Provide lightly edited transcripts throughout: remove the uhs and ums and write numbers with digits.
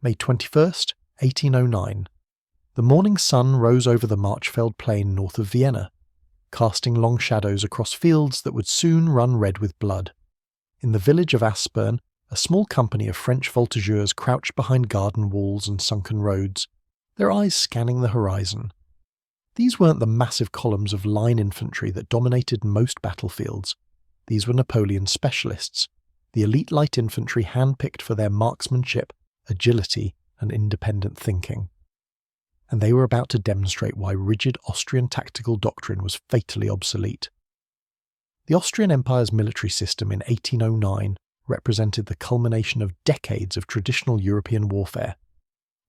May 21st, 1809. The morning sun rose over the Marchfeld plain north of Vienna, casting long shadows across fields that would soon run red with blood. In the village of Aspern, a small company of French Voltigeurs crouched behind garden walls and sunken roads, their eyes scanning the horizon. These weren't the massive columns of line infantry that dominated most battlefields. These were Napoleon's specialists, the elite light infantry handpicked for their marksmanship, agility, and independent thinking. And they were about to demonstrate why rigid Austrian tactical doctrine was fatally obsolete. The Austrian Empire's military system in 1809 represented the culmination of decades of traditional European warfare.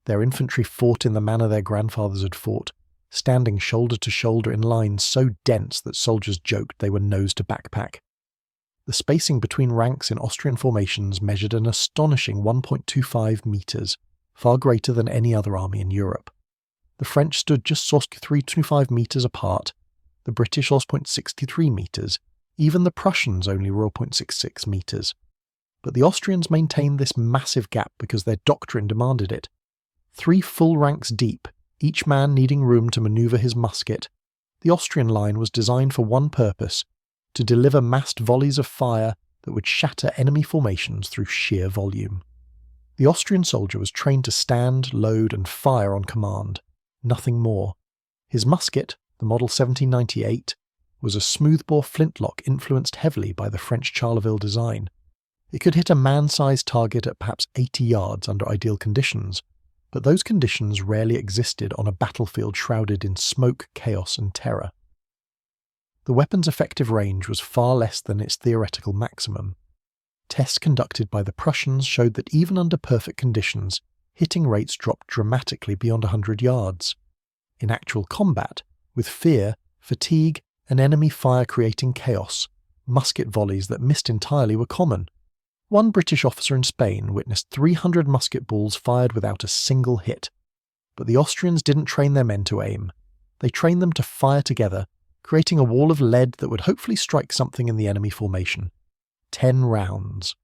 Their infantry fought in the manner their grandfathers had fought, standing shoulder to shoulder in lines so dense that soldiers joked they were nose to backpack. The spacing between ranks in Austrian formations measured an astonishing 1.25 metres, far greater than any other army in Europe. The French stood just 0.325 metres apart, the British 0.63 metres, even the Prussians only 0.66 metres. But the Austrians maintained this massive gap because their doctrine demanded it. 3 full ranks deep, each man needing room to manoeuvre his musket, the Austrian line was designed for one purpose: to deliver massed volleys of fire that would shatter enemy formations through sheer volume. The Austrian soldier was trained to stand, load, and fire on command, nothing more. His musket, the model 1798, was a smoothbore flintlock influenced heavily by the French Charleville design. It could hit a man-sized target at perhaps 80 yards under ideal conditions, but those conditions rarely existed on a battlefield shrouded in smoke, chaos, and terror. The weapon's effective range was far less than its theoretical maximum. Tests conducted by the Prussians showed that even under perfect conditions, hitting rates dropped dramatically beyond 100 yards. In actual combat, with fear, fatigue, and enemy fire creating chaos, musket volleys that missed entirely were common. One British officer in Spain witnessed 300 musket balls fired without a single hit. But the Austrians didn't train their men to aim. They trained them to fire together, creating a wall of lead that would hopefully strike something in the enemy formation. 10 rounds.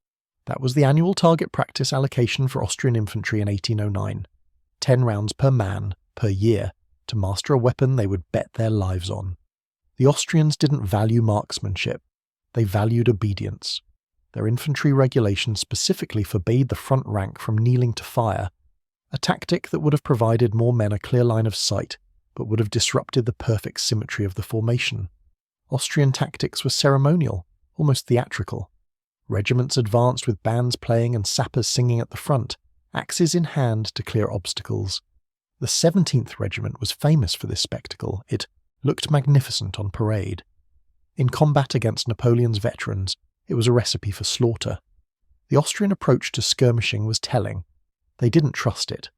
That was the annual target practice allocation for Austrian infantry in 1809. 10 rounds per man, per year, to master a weapon they would bet their lives on. The Austrians didn't value marksmanship. They valued obedience. Their infantry regulations specifically forbade the front rank from kneeling to fire, a tactic that would have provided more men a clear line of sight, but would have disrupted the perfect symmetry of the formation. Austrian tactics were ceremonial, almost theatrical. Regiments advanced with bands playing and sappers singing at the front, axes in hand to clear obstacles. The 17th Regiment was famous for this spectacle. It looked magnificent on parade. In combat against Napoleon's veterans, it was a recipe for slaughter. The Austrian approach to skirmishing was telling. They didn't trust it.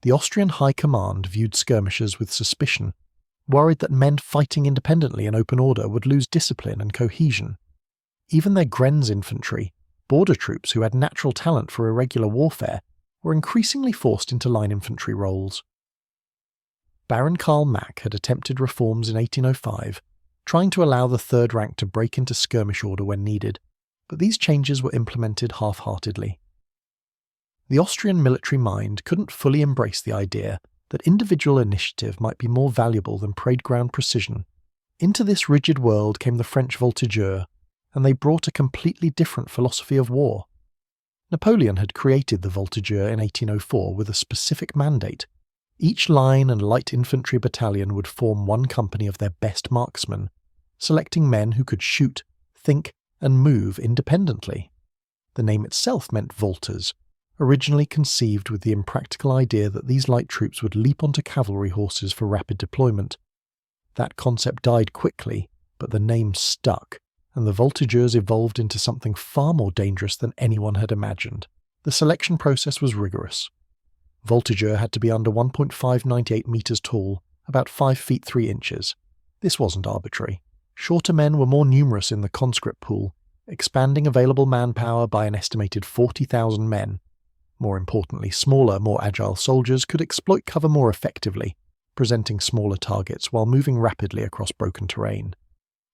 The Austrian High Command viewed skirmishers with suspicion, worried that men fighting independently in open order would lose discipline and cohesion. Even their Grenz infantry, border troops who had natural talent for irregular warfare, were increasingly forced into line infantry roles. Baron Karl Mack had attempted reforms in 1805, trying to allow the third rank to break into skirmish order when needed, but these changes were implemented half-heartedly. The Austrian military mind couldn't fully embrace the idea that individual initiative might be more valuable than parade-ground precision. Into this rigid world came the French Voltigeurs, and they brought a completely different philosophy of war. Napoleon had created the Voltigeurs in 1804 with a specific mandate. Each line and light infantry battalion would form one company of their best marksmen, selecting men who could shoot, think, and move independently. The name itself meant volters, originally conceived with the impractical idea that these light troops would leap onto cavalry horses for rapid deployment. That concept died quickly, but the name stuck, and the Voltigeurs evolved into something far more dangerous than anyone had imagined. The selection process was rigorous. Voltigeur had to be under 1.598 metres tall, about 5 feet 3 inches. This wasn't arbitrary. Shorter men were more numerous in the conscript pool, expanding available manpower by an estimated 40,000 men. More importantly, smaller, more agile soldiers could exploit cover more effectively, presenting smaller targets while moving rapidly across broken terrain.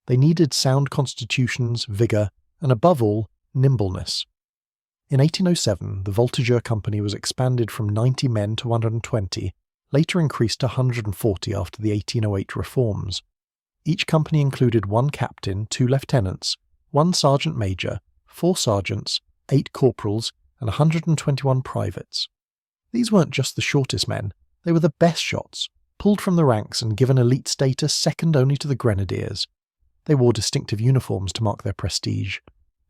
They needed sound constitutions, vigour, and above all, nimbleness. In 1807, the Voltigeurs Company was expanded from 90 men to 120, later increased to 140 after the 1808 reforms. Each company included 1 captain, 2 lieutenants, 1 sergeant major, 4 sergeants, 8 corporals, and 121 privates. These weren't just the shortest men, they were the best shots, pulled from the ranks and given elite status second only to the grenadiers. They wore distinctive uniforms to mark their prestige.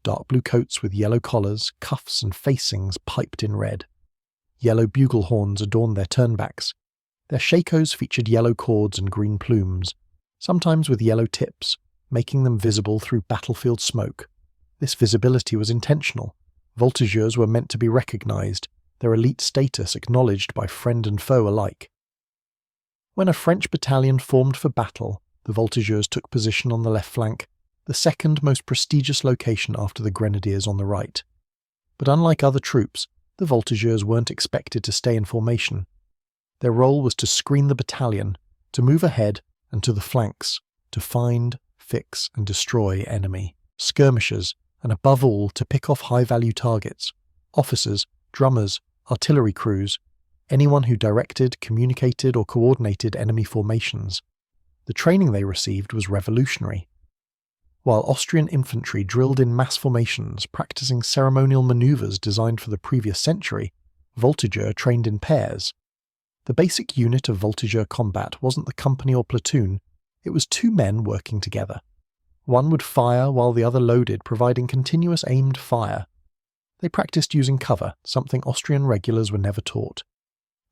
Dark blue coats with yellow collars, cuffs and facings piped in red. Yellow bugle horns adorned their turnbacks. Their shakos featured yellow cords and green plumes, sometimes with yellow tips, making them visible through battlefield smoke. This visibility was intentional. Voltigeurs were meant to be recognized, their elite status acknowledged by friend and foe alike. When a French battalion formed for battle, the Voltigeurs took position on the left flank, the second most prestigious location after the grenadiers on the right. But unlike other troops, the Voltigeurs weren't expected to stay in formation. Their role was to screen the battalion, to move ahead and to the flanks, to find, fix and destroy enemy, skirmishers, and above all to pick off high-value targets, officers, drummers, artillery crews, anyone who directed, communicated or coordinated enemy formations. The training they received was revolutionary. While Austrian infantry drilled in mass formations, practicing ceremonial maneuvers designed for the previous century, Voltigeurs trained in pairs. The basic unit of Voltigeur combat wasn't the company or platoon, it was 2 men working together. One would fire while the other loaded, providing continuous aimed fire. They practiced using cover, something Austrian regulars were never taught.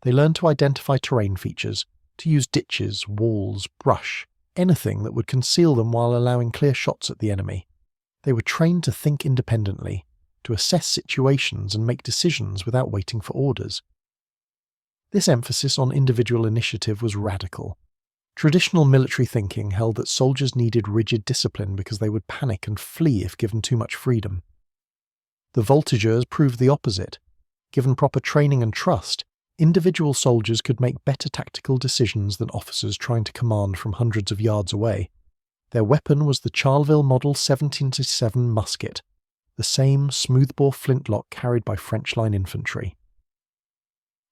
They learned to identify terrain features, to use ditches, walls, brush, anything that would conceal them while allowing clear shots at the enemy. They were trained to think independently, to assess situations and make decisions without waiting for orders. This emphasis on individual initiative was radical. Traditional military thinking held that soldiers needed rigid discipline because they would panic and flee if given too much freedom. The Voltigeurs proved the opposite. Given proper training and trust, individual soldiers could make better tactical decisions than officers trying to command from hundreds of yards away. Their weapon was the Charleville Model 17-7 musket, the same smoothbore flintlock carried by French line infantry.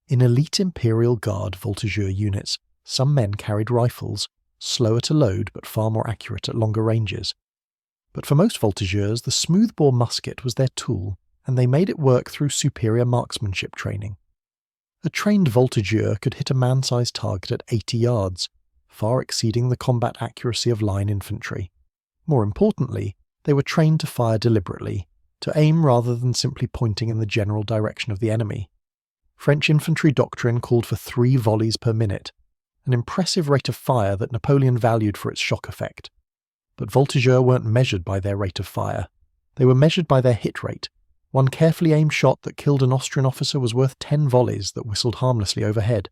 In elite Imperial Guard Voltigeur units, some men carried rifles, slower to load but far more accurate at longer ranges. But for most Voltigeurs, the smoothbore musket was their tool, and they made it work through superior marksmanship training. A trained Voltigeur could hit a man-sized target at 80 yards, far exceeding the combat accuracy of line infantry. More importantly, they were trained to fire deliberately, to aim rather than simply pointing in the general direction of the enemy. French infantry doctrine called for 3 volleys per minute, an impressive rate of fire that Napoleon valued for its shock effect. But Voltigeurs weren't measured by their rate of fire. They were measured by their hit rate. One carefully aimed shot that killed an Austrian officer was worth 10 volleys that whistled harmlessly overhead.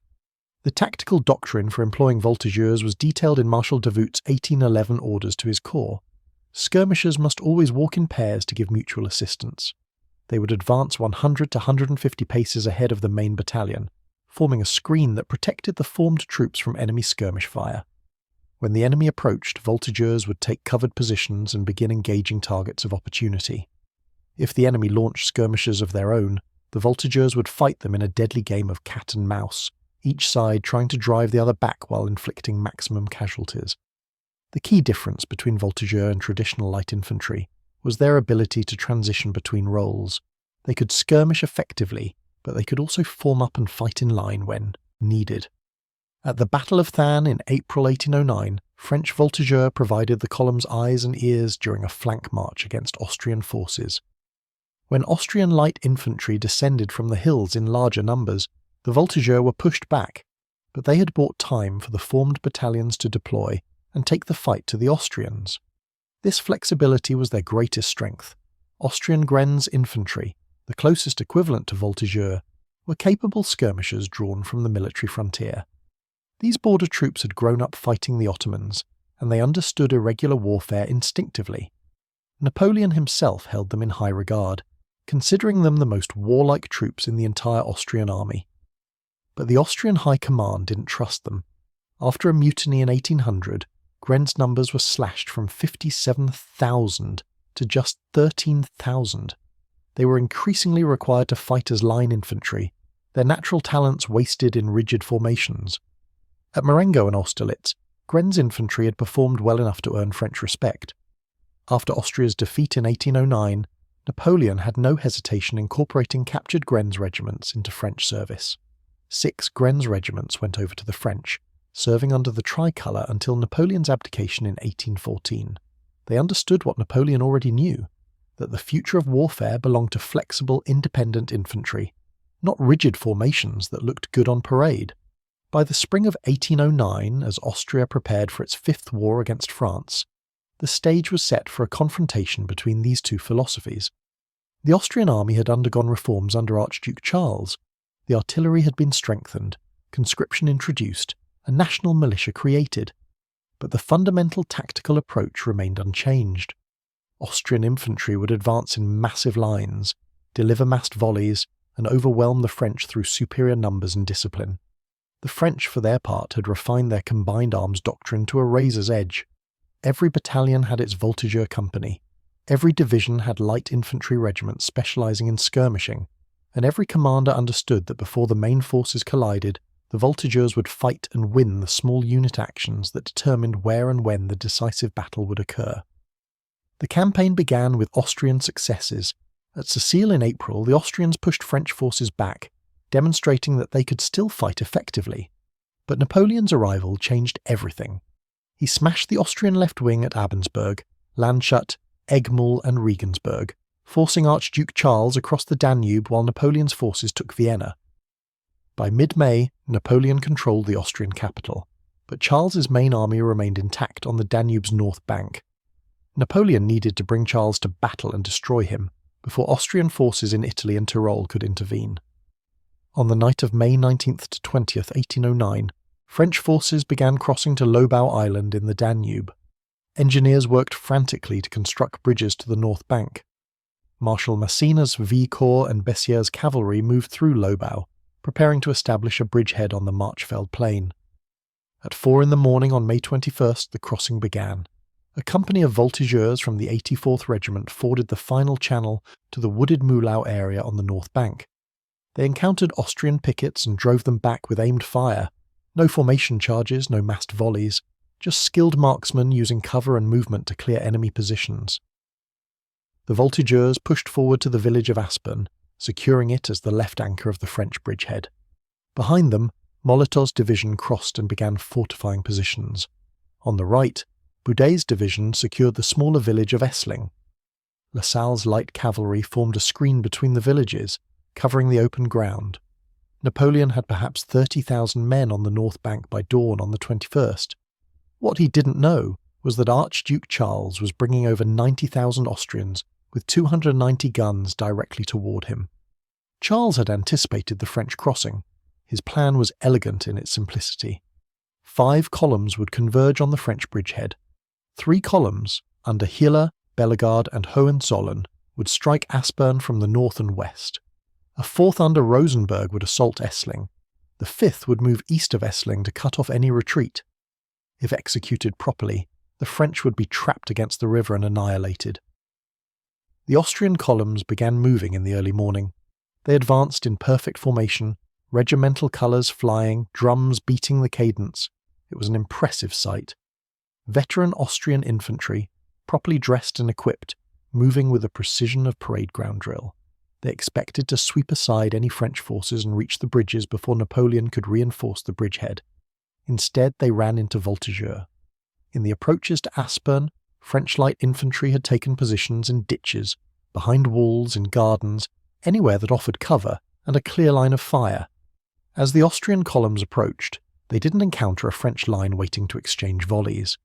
The tactical doctrine for employing Voltigeurs was detailed in Marshal Davout's 1811 orders to his corps. Skirmishers must always walk in pairs to give mutual assistance. They would advance 100 to 150 paces ahead of the main battalion, forming a screen that protected the formed troops from enemy skirmish fire. When the enemy approached, Voltigeurs would take covered positions and begin engaging targets of opportunity. If the enemy launched skirmishers of their own, the Voltigeurs would fight them in a deadly game of cat and mouse, each side trying to drive the other back while inflicting maximum casualties. The key difference between Voltigeurs and traditional light infantry was their ability to transition between roles. They could skirmish effectively, but they could also form up and fight in line when needed. At the Battle of Thann in April 1809, French Voltigeurs provided the column's eyes and ears during a flank march against Austrian forces. When Austrian light infantry descended from the hills in larger numbers, the Voltigeurs were pushed back, but they had bought time for the formed battalions to deploy and take the fight to the Austrians. This flexibility was their greatest strength. Austrian Grenz infantry, the closest equivalent to Voltigeurs, were capable skirmishers drawn from the military frontier. These border troops had grown up fighting the Ottomans, and they understood irregular warfare instinctively. Napoleon himself held them in high regard, considering them the most warlike troops in the entire Austrian army. But the Austrian High Command didn't trust them. After a mutiny in 1800, Grenz numbers were slashed from 57,000 to just 13,000. they were increasingly required to fight as line infantry, their natural talents wasted in rigid formations. At Marengo and Austerlitz, Gren's infantry had performed well enough to earn French respect. After Austria's defeat in 1809, Napoleon had no hesitation incorporating captured Gren's regiments into French service. 6 Gren's regiments went over to the French, serving under the tricolour until Napoleon's abdication in 1814. They understood what Napoleon already knew, that the future of warfare belonged to flexible, independent infantry, not rigid formations that looked good on parade. By the spring of 1809, as Austria prepared for its 5th war against France, the stage was set for a confrontation between these two philosophies. The Austrian army had undergone reforms under Archduke Charles. The artillery had been strengthened, conscription introduced, a national militia created. But the fundamental tactical approach remained unchanged. Austrian infantry would advance in massive lines, deliver massed volleys, and overwhelm the French through superior numbers and discipline. The French, for their part, had refined their combined arms doctrine to a razor's edge. Every battalion had its Voltigeur company, every division had light infantry regiments specialising in skirmishing, and every commander understood that before the main forces collided, the Voltigeurs would fight and win the small unit actions that determined where and when the decisive battle would occur. The campaign began with Austrian successes. At Sicile in April, the Austrians pushed French forces back, demonstrating that they could still fight effectively. But Napoleon's arrival changed everything. He smashed the Austrian left wing at Abensberg, Landshut, Egmühl and Regensburg, forcing Archduke Charles across the Danube while Napoleon's forces took Vienna. By mid-May, Napoleon controlled the Austrian capital, but Charles's main army remained intact on the Danube's north bank. Napoleon needed to bring Charles to battle and destroy him before Austrian forces in Italy and Tyrol could intervene. On the night of May 19th to 20th, 1809, French forces began crossing to Lobau Island in the Danube. Engineers worked frantically to construct bridges to the north bank. Marshal Massena's V Corps and Bessieres' cavalry moved through Lobau, preparing to establish a bridgehead on the Marchfeld Plain. At 4 in the morning on May 21st, the crossing began. A company of voltigeurs from the 84th Regiment forded the final channel to the wooded Mühlau area on the north bank. They encountered Austrian pickets and drove them back with aimed fire. No formation charges, no massed volleys, just skilled marksmen using cover and movement to clear enemy positions. The voltigeurs pushed forward to the village of Aspern, securing it as the left anchor of the French bridgehead. Behind them, Molotov's division crossed and began fortifying positions. On the right, Boudet's division secured the smaller village of Essling. Lasalle's light cavalry formed a screen between the villages, covering the open ground. Napoleon had perhaps 30,000 men on the north bank by dawn on the 21st. What he didn't know was that Archduke Charles was bringing over 90,000 Austrians with 290 guns directly toward him. Charles had anticipated the French crossing. His plan was elegant in its simplicity. 5 columns would converge on the French bridgehead. 3 columns, under Hiller, Bellegarde and Hohenzollern, would strike Aspern from the north and west. A 4th under Rosenberg would assault Essling. The 5th would move east of Essling to cut off any retreat. If executed properly, the French would be trapped against the river and annihilated. The Austrian columns began moving in the early morning. They advanced in perfect formation, regimental colours flying, drums beating the cadence. It was an impressive sight. Veteran Austrian infantry, properly dressed and equipped, moving with the precision of parade ground drill. They expected to sweep aside any French forces and reach the bridges before Napoleon could reinforce the bridgehead. Instead, they ran into Voltigeurs. In the approaches to Aspern, French light infantry had taken positions in ditches, behind walls, in gardens, anywhere that offered cover and a clear line of fire. As the Austrian columns approached, they didn't encounter a French line waiting to exchange volleys.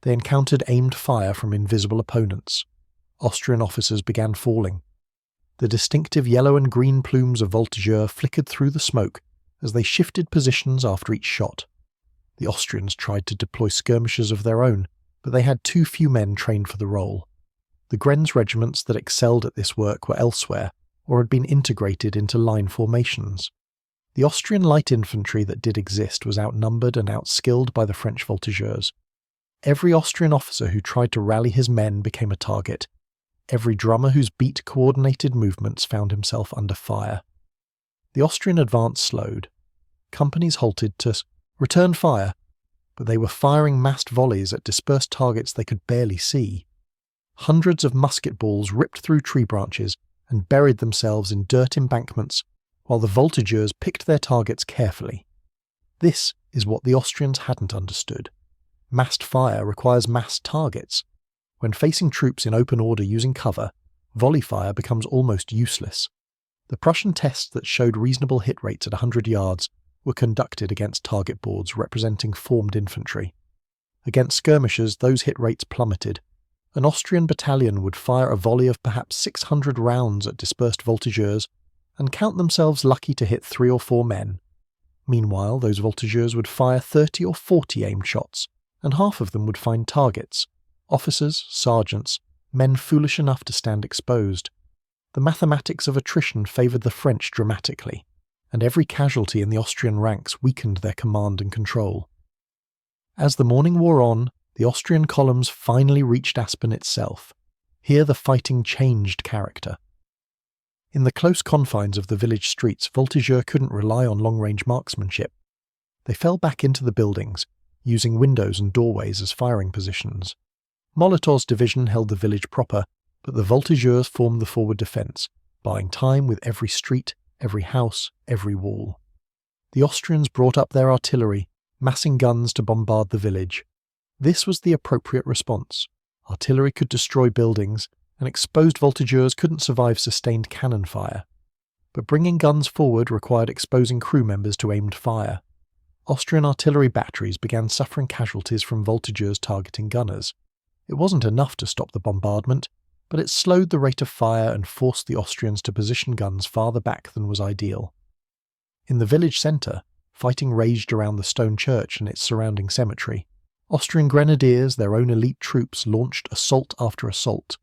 They encountered aimed fire from invisible opponents. Austrian officers began falling. The distinctive yellow and green plumes of Voltigeurs flickered through the smoke as they shifted positions after each shot. The Austrians tried to deploy skirmishers of their own, but they had too few men trained for the role. The Gren's regiments that excelled at this work were elsewhere, or had been integrated into line formations. The Austrian light infantry that did exist was outnumbered and outskilled by the French voltigeurs. Every Austrian officer who tried to rally his men became a target. every drummer whose beat coordinated movements found himself under fire. The Austrian advance slowed. Companies halted to return fire, but they were firing massed volleys at dispersed targets they could barely see. Hundreds of musket balls ripped through tree branches and buried themselves in dirt embankments, while the voltigeurs picked their targets carefully. This is what the Austrians hadn't understood. Massed fire requires massed targets. When facing troops in open order using cover, volley fire becomes almost useless. The Prussian tests that showed reasonable hit rates at 100 yards were conducted against target boards representing formed infantry. Against skirmishers, those hit rates plummeted. An Austrian battalion would fire a volley of perhaps 600 rounds at dispersed voltigeurs and count themselves lucky to hit 3 or 4 men. Meanwhile, those voltigeurs would fire 30 or 40 aimed shots, and half of them would find targets: officers, sergeants, men foolish enough to stand exposed. The mathematics of attrition favoured the French dramatically, and every casualty in the Austrian ranks weakened their command and control. As the morning wore on, the Austrian columns finally reached Aspen itself. Here the fighting changed character. In the close confines of the village streets, voltigeurs couldn't rely on long-range marksmanship. They fell back into the buildings, using windows and doorways as firing positions. Molotov's division held the village proper, but the voltigeurs formed the forward defence, buying time with every street, every house, every wall. The Austrians brought up their artillery, massing guns to bombard the village. This was the appropriate response. Artillery could destroy buildings, and exposed voltigeurs couldn't survive sustained cannon fire. But bringing guns forward required exposing crew members to aimed fire. Austrian artillery batteries began suffering casualties from voltigeurs targeting gunners. It wasn't enough to stop the bombardment, but it slowed the rate of fire and forced the Austrians to position guns farther back than was ideal. In the village centre, fighting raged around the stone church and its surrounding cemetery. Austrian grenadiers, their own elite troops, launched assault after assault.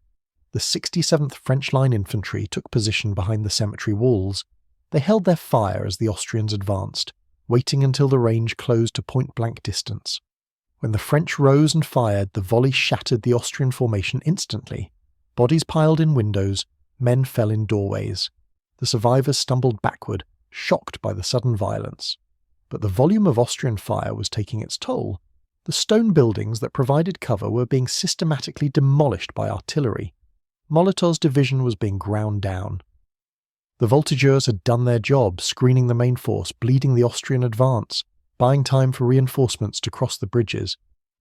The 67th French Line Infantry took position behind the cemetery walls. They held their fire as the Austrians advanced, waiting until the range closed to point-blank distance. When the French rose and fired, the volley shattered the Austrian formation instantly. Bodies piled in windows, men fell in doorways. The survivors stumbled backward, shocked by the sudden violence. But the volume of Austrian fire was taking its toll. The stone buildings that provided cover were being systematically demolished by artillery. Molotov's division was being ground down. The voltigeurs had done their job, screening the main force, bleeding the Austrian advance, buying time for reinforcements to cross the bridges.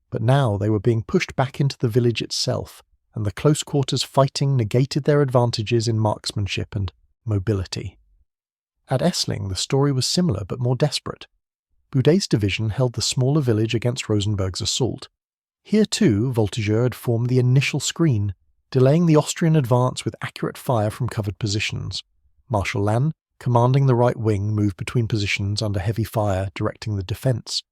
But now they were being pushed back into the village itself, and the close quarters fighting negated their advantages in marksmanship and mobility. At Essling, the story was similar but more desperate. Boudet's division held the smaller village against Rosenberg's assault. Here too, voltigeurs had formed the initial screen, delaying the Austrian advance with accurate fire from covered positions. Marshal Lannes, commanding the right wing, moved between positions under heavy fire, directing the defence.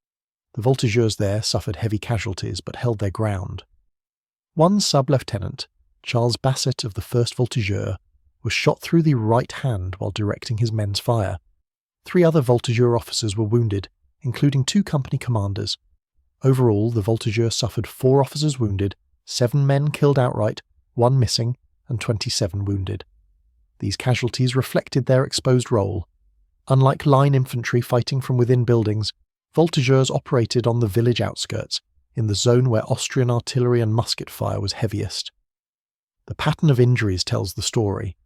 The voltigeurs there suffered heavy casualties but held their ground. One sub-lieutenant, Charles Bassett of the 1st Voltigeurs, was shot through the right hand while directing his men's fire. 3 other voltigeur officers were wounded, including 2 company commanders. Overall, the voltigeurs suffered 4 officers wounded, 7 men killed outright, 1 missing, and 27 wounded. These casualties reflected their exposed role. Unlike line infantry fighting from within buildings, voltigeurs operated on the village outskirts, in the zone where Austrian artillery and musket fire was heaviest. The pattern of injuries tells the story.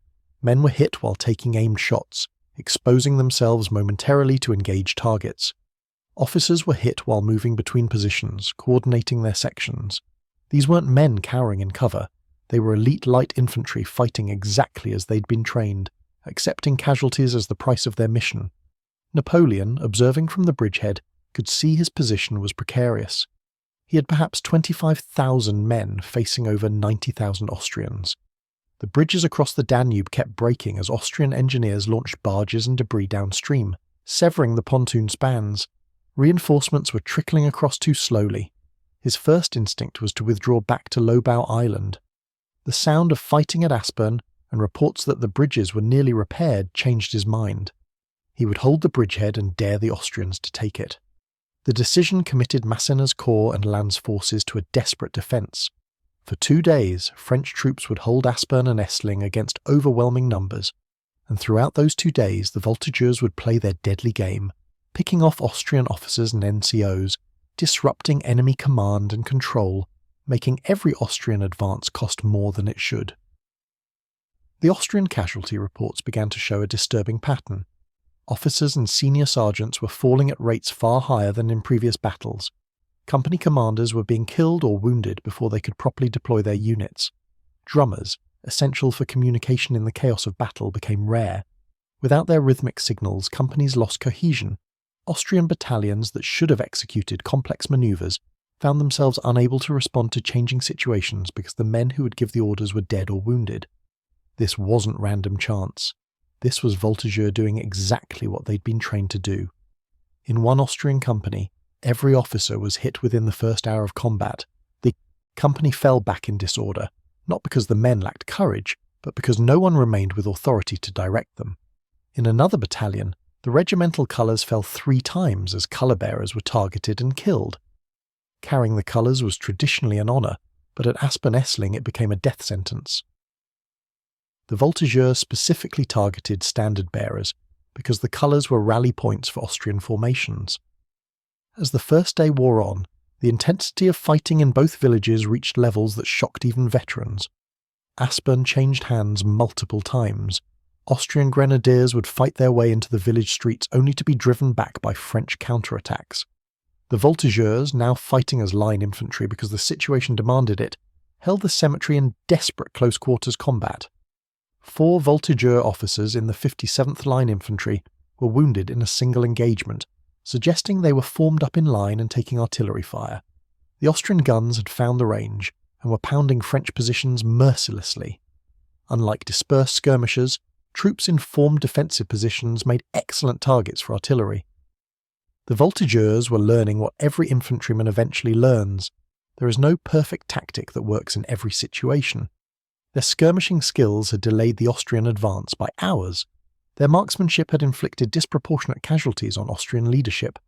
Men were hit while taking aimed shots, exposing themselves momentarily to engage targets. Officers were hit while moving between positions, coordinating their sections. These weren't men cowering in cover. They were elite light infantry fighting exactly as they'd been trained, accepting casualties as the price of their mission. Napoleon, observing from the bridgehead, could see his position was precarious. He had perhaps 25,000 men facing over 90,000 Austrians. The bridges across the Danube kept breaking as Austrian engineers launched barges and debris downstream, severing the pontoon spans. Reinforcements were trickling across too slowly. His first instinct was to withdraw back to Lobau Island. The sound of fighting at Aspern and reports that the bridges were nearly repaired changed his mind. He would hold the bridgehead and dare the Austrians to take it. The decision committed Massena's corps and Lannes' forces to a desperate defence. For 2 days, French troops would hold Aspern and Essling against overwhelming numbers, and throughout those 2 days the Voltigeurs would play their deadly game, picking off Austrian officers and NCOs, disrupting enemy command and control, making every Austrian advance cost more than it should. The Austrian casualty reports began to show a disturbing pattern. Officers and senior sergeants were falling at rates far higher than in previous battles. Company commanders were being killed or wounded before they could properly deploy their units. Drummers, essential for communication in the chaos of battle, became rare. Without their rhythmic signals, companies lost cohesion. Austrian battalions that should have executed complex manoeuvres found themselves unable to respond to changing situations because the men who would give the orders were dead or wounded. This wasn't random chance. This was Voltigeurs doing exactly what they'd been trained to do. In one Austrian company, every officer was hit within the first hour of combat. The company fell back in disorder, not because the men lacked courage, but because no one remained with authority to direct them. In another battalion, the regimental colours fell 3 times as colour-bearers were targeted and killed. Carrying the colours was traditionally an honour, but at Aspern-Essling it became a death sentence. The Voltigeurs specifically targeted standard-bearers because the colours were rally points for Austrian formations. As the first day wore on, the intensity of fighting in both villages reached levels that shocked even veterans. Aspern changed hands multiple times. Austrian grenadiers would fight their way into the village streets only to be driven back by French counterattacks. The Voltigeurs, now fighting as line infantry because the situation demanded it, held the cemetery in desperate close-quarters combat. 4 Voltigeur officers in the 57th Line Infantry were wounded in a single engagement, suggesting they were formed up in line and taking artillery fire. The Austrian guns had found the range and were pounding French positions mercilessly. Unlike dispersed skirmishers, troops in formed defensive positions made excellent targets for artillery. The Voltigeurs were learning what every infantryman eventually learns. There is no perfect tactic that works in every situation. Their skirmishing skills had delayed the Austrian advance by hours. Their marksmanship had inflicted disproportionate casualties on Austrian leadership.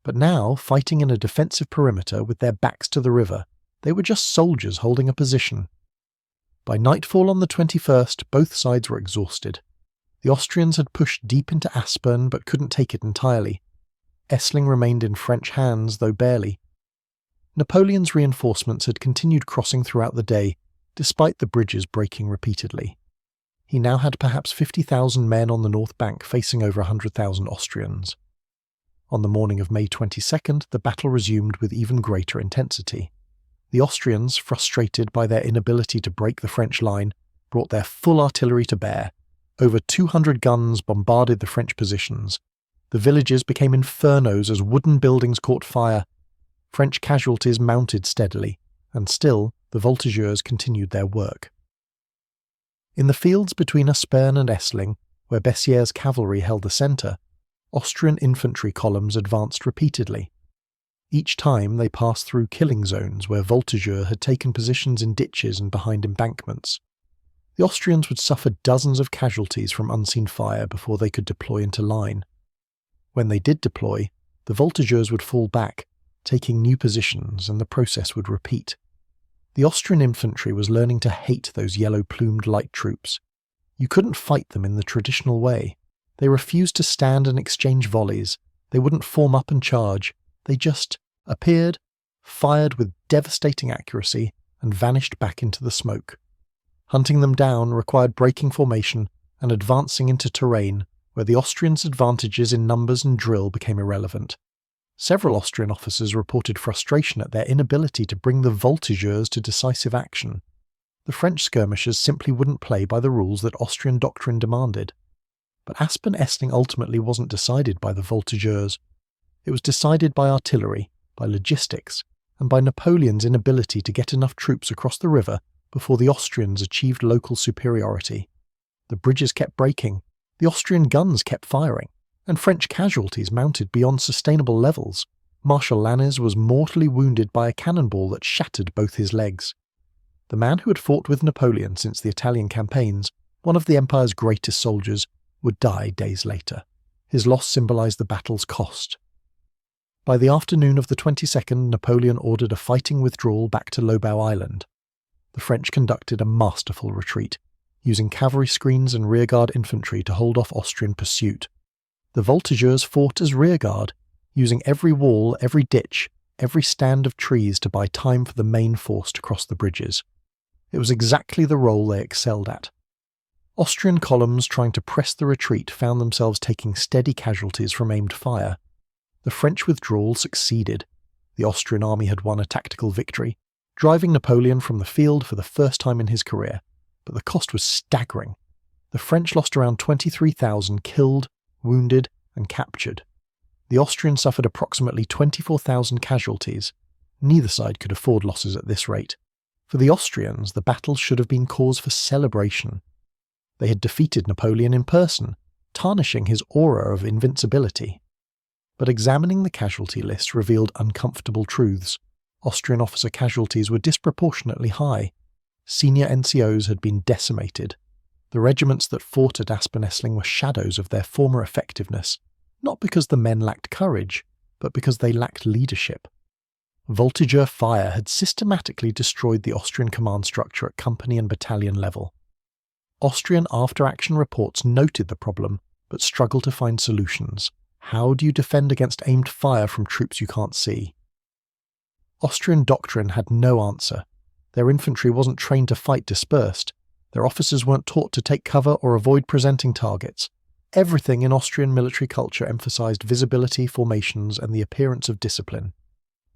But now, fighting in a defensive perimeter with their backs to the river, they were just soldiers holding a position. By nightfall on the 21st, both sides were exhausted. The Austrians had pushed deep into Aspern but couldn't take it entirely. Essling remained in French hands, though barely. Napoleon's reinforcements had continued crossing throughout the day, despite the bridges breaking repeatedly. He now had perhaps 50,000 men on the north bank facing over 100,000 Austrians. On the morning of May 22nd, the battle resumed with even greater intensity. The Austrians, frustrated by their inability to break the French line, brought their full artillery to bear. Over 200 guns bombarded the French positions. The villages became infernos as wooden buildings caught fire. French casualties mounted steadily, and still the Voltigeurs continued their work. In the fields between Aspern and Essling, where Bessieres' cavalry held the centre, Austrian infantry columns advanced repeatedly. Each time they passed through killing zones where Voltigeurs had taken positions in ditches and behind embankments. The Austrians would suffer dozens of casualties from unseen fire before they could deploy into line. When they did deploy, the Voltigeurs would fall back, taking new positions, and the process would repeat. The Austrian infantry was learning to hate those yellow-plumed light troops. You couldn't fight them in the traditional way. They refused to stand and exchange volleys. They wouldn't form up and charge. They just appeared, fired with devastating accuracy, and vanished back into the smoke. Hunting them down required breaking formation and advancing into terrain where the Austrians' advantages in numbers and drill became irrelevant. Several Austrian officers reported frustration at their inability to bring the Voltigeurs to decisive action. The French skirmishers simply wouldn't play by the rules that Austrian doctrine demanded. But Aspern-Essling ultimately wasn't decided by the Voltigeurs. It was decided by artillery, by logistics, and by Napoleon's inability to get enough troops across the river before the Austrians achieved local superiority. The bridges kept breaking, the Austrian guns kept firing, and French casualties mounted beyond sustainable levels. Marshal Lannes was mortally wounded by a cannonball that shattered both his legs. The man who had fought with Napoleon since the Italian campaigns, one of the Empire's greatest soldiers, would die days later. His loss symbolized the battle's cost. By the afternoon of the 22nd, Napoleon ordered a fighting withdrawal back to Lobau Island. the French conducted a masterful retreat, using cavalry screens and rearguard infantry to hold off Austrian pursuit. The Voltigeurs fought as rearguard, using every wall, every ditch, every stand of trees to buy time for the main force to cross the bridges. It was exactly the role they excelled at. Austrian columns trying to press the retreat found themselves taking steady casualties from aimed fire. The French withdrawal succeeded. The Austrian army had won a tactical victory, driving Napoleon from the field for the first time in his career, but the cost was staggering. The French lost around 23,000 killed, wounded, and captured. The Austrians suffered approximately 24,000 casualties. Neither side could afford losses at this rate. For the Austrians, the battle should have been cause for celebration. They had defeated Napoleon in person, tarnishing his aura of invincibility. But examining the casualty list revealed uncomfortable truths. Austrian officer casualties were disproportionately high. Senior NCOs had been decimated. The regiments that fought at Aspen-Essling were shadows of their former effectiveness, not because the men lacked courage, but because they lacked leadership. Voltigeur fire had systematically destroyed the Austrian command structure at company and battalion level. Austrian after-action reports noted the problem, but struggled to find solutions. How do you defend against aimed fire from troops you can't see? Austrian doctrine had no answer. Their infantry wasn't trained to fight dispersed. Their officers weren't taught to take cover or avoid presenting targets. Everything in Austrian military culture emphasized visibility, formations, and the appearance of discipline.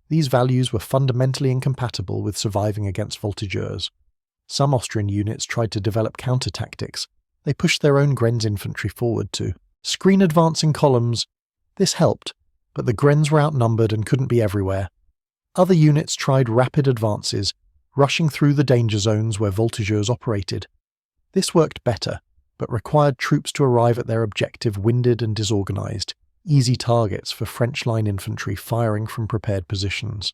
These values were fundamentally incompatible with surviving against Voltigeurs. Some Austrian units tried to develop counter-tactics. They pushed their own Grenz infantry forward to screen advancing columns. This helped, but the Grenz were outnumbered and couldn't be everywhere. Other units tried rapid advances, rushing through the danger zones where Voltigeurs operated. This worked better, but required troops to arrive at their objective winded and disorganized, easy targets for French line infantry firing from prepared positions.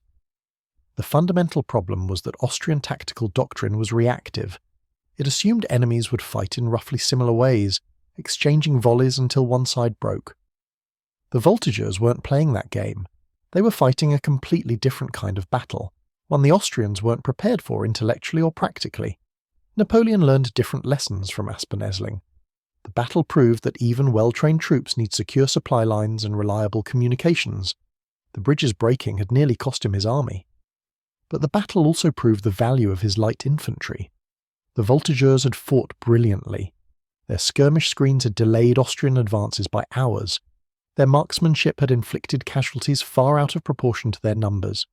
The fundamental problem was that Austrian tactical doctrine was reactive. It assumed enemies would fight in roughly similar ways, exchanging volleys until one side broke. The Voltigeurs weren't playing that game. They were fighting a completely different kind of battle, one the Austrians weren't prepared for intellectually or practically. Napoleon learned different lessons from Aspen-Essling. The battle proved that even well-trained troops need secure supply lines and reliable communications. The bridges breaking had nearly cost him his army. But the battle also proved the value of his light infantry. The Voltigeurs had fought brilliantly. Their skirmish screens had delayed Austrian advances by hours. Their marksmanship had inflicted casualties far out of proportion to their numbers.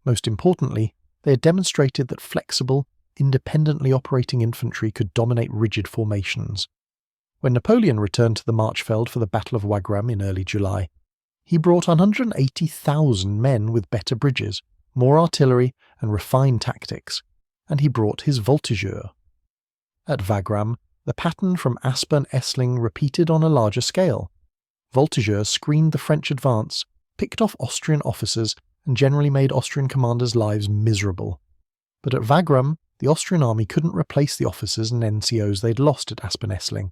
Most importantly, they had demonstrated that flexible, independently operating infantry could dominate rigid formations. When Napoleon returned to the Marchfeld for the Battle of Wagram in early July, he brought 180,000 men with better bridges, more artillery, and refined tactics, and he brought his Voltigeurs. At Wagram, the pattern from Aspen-Essling repeated on a larger scale. Voltigeurs screened the French advance, picked off Austrian officers, and generally made Austrian commanders' lives miserable. But at Wagram, the Austrian army couldn't replace the officers and NCOs they'd lost at Aspen-Essling.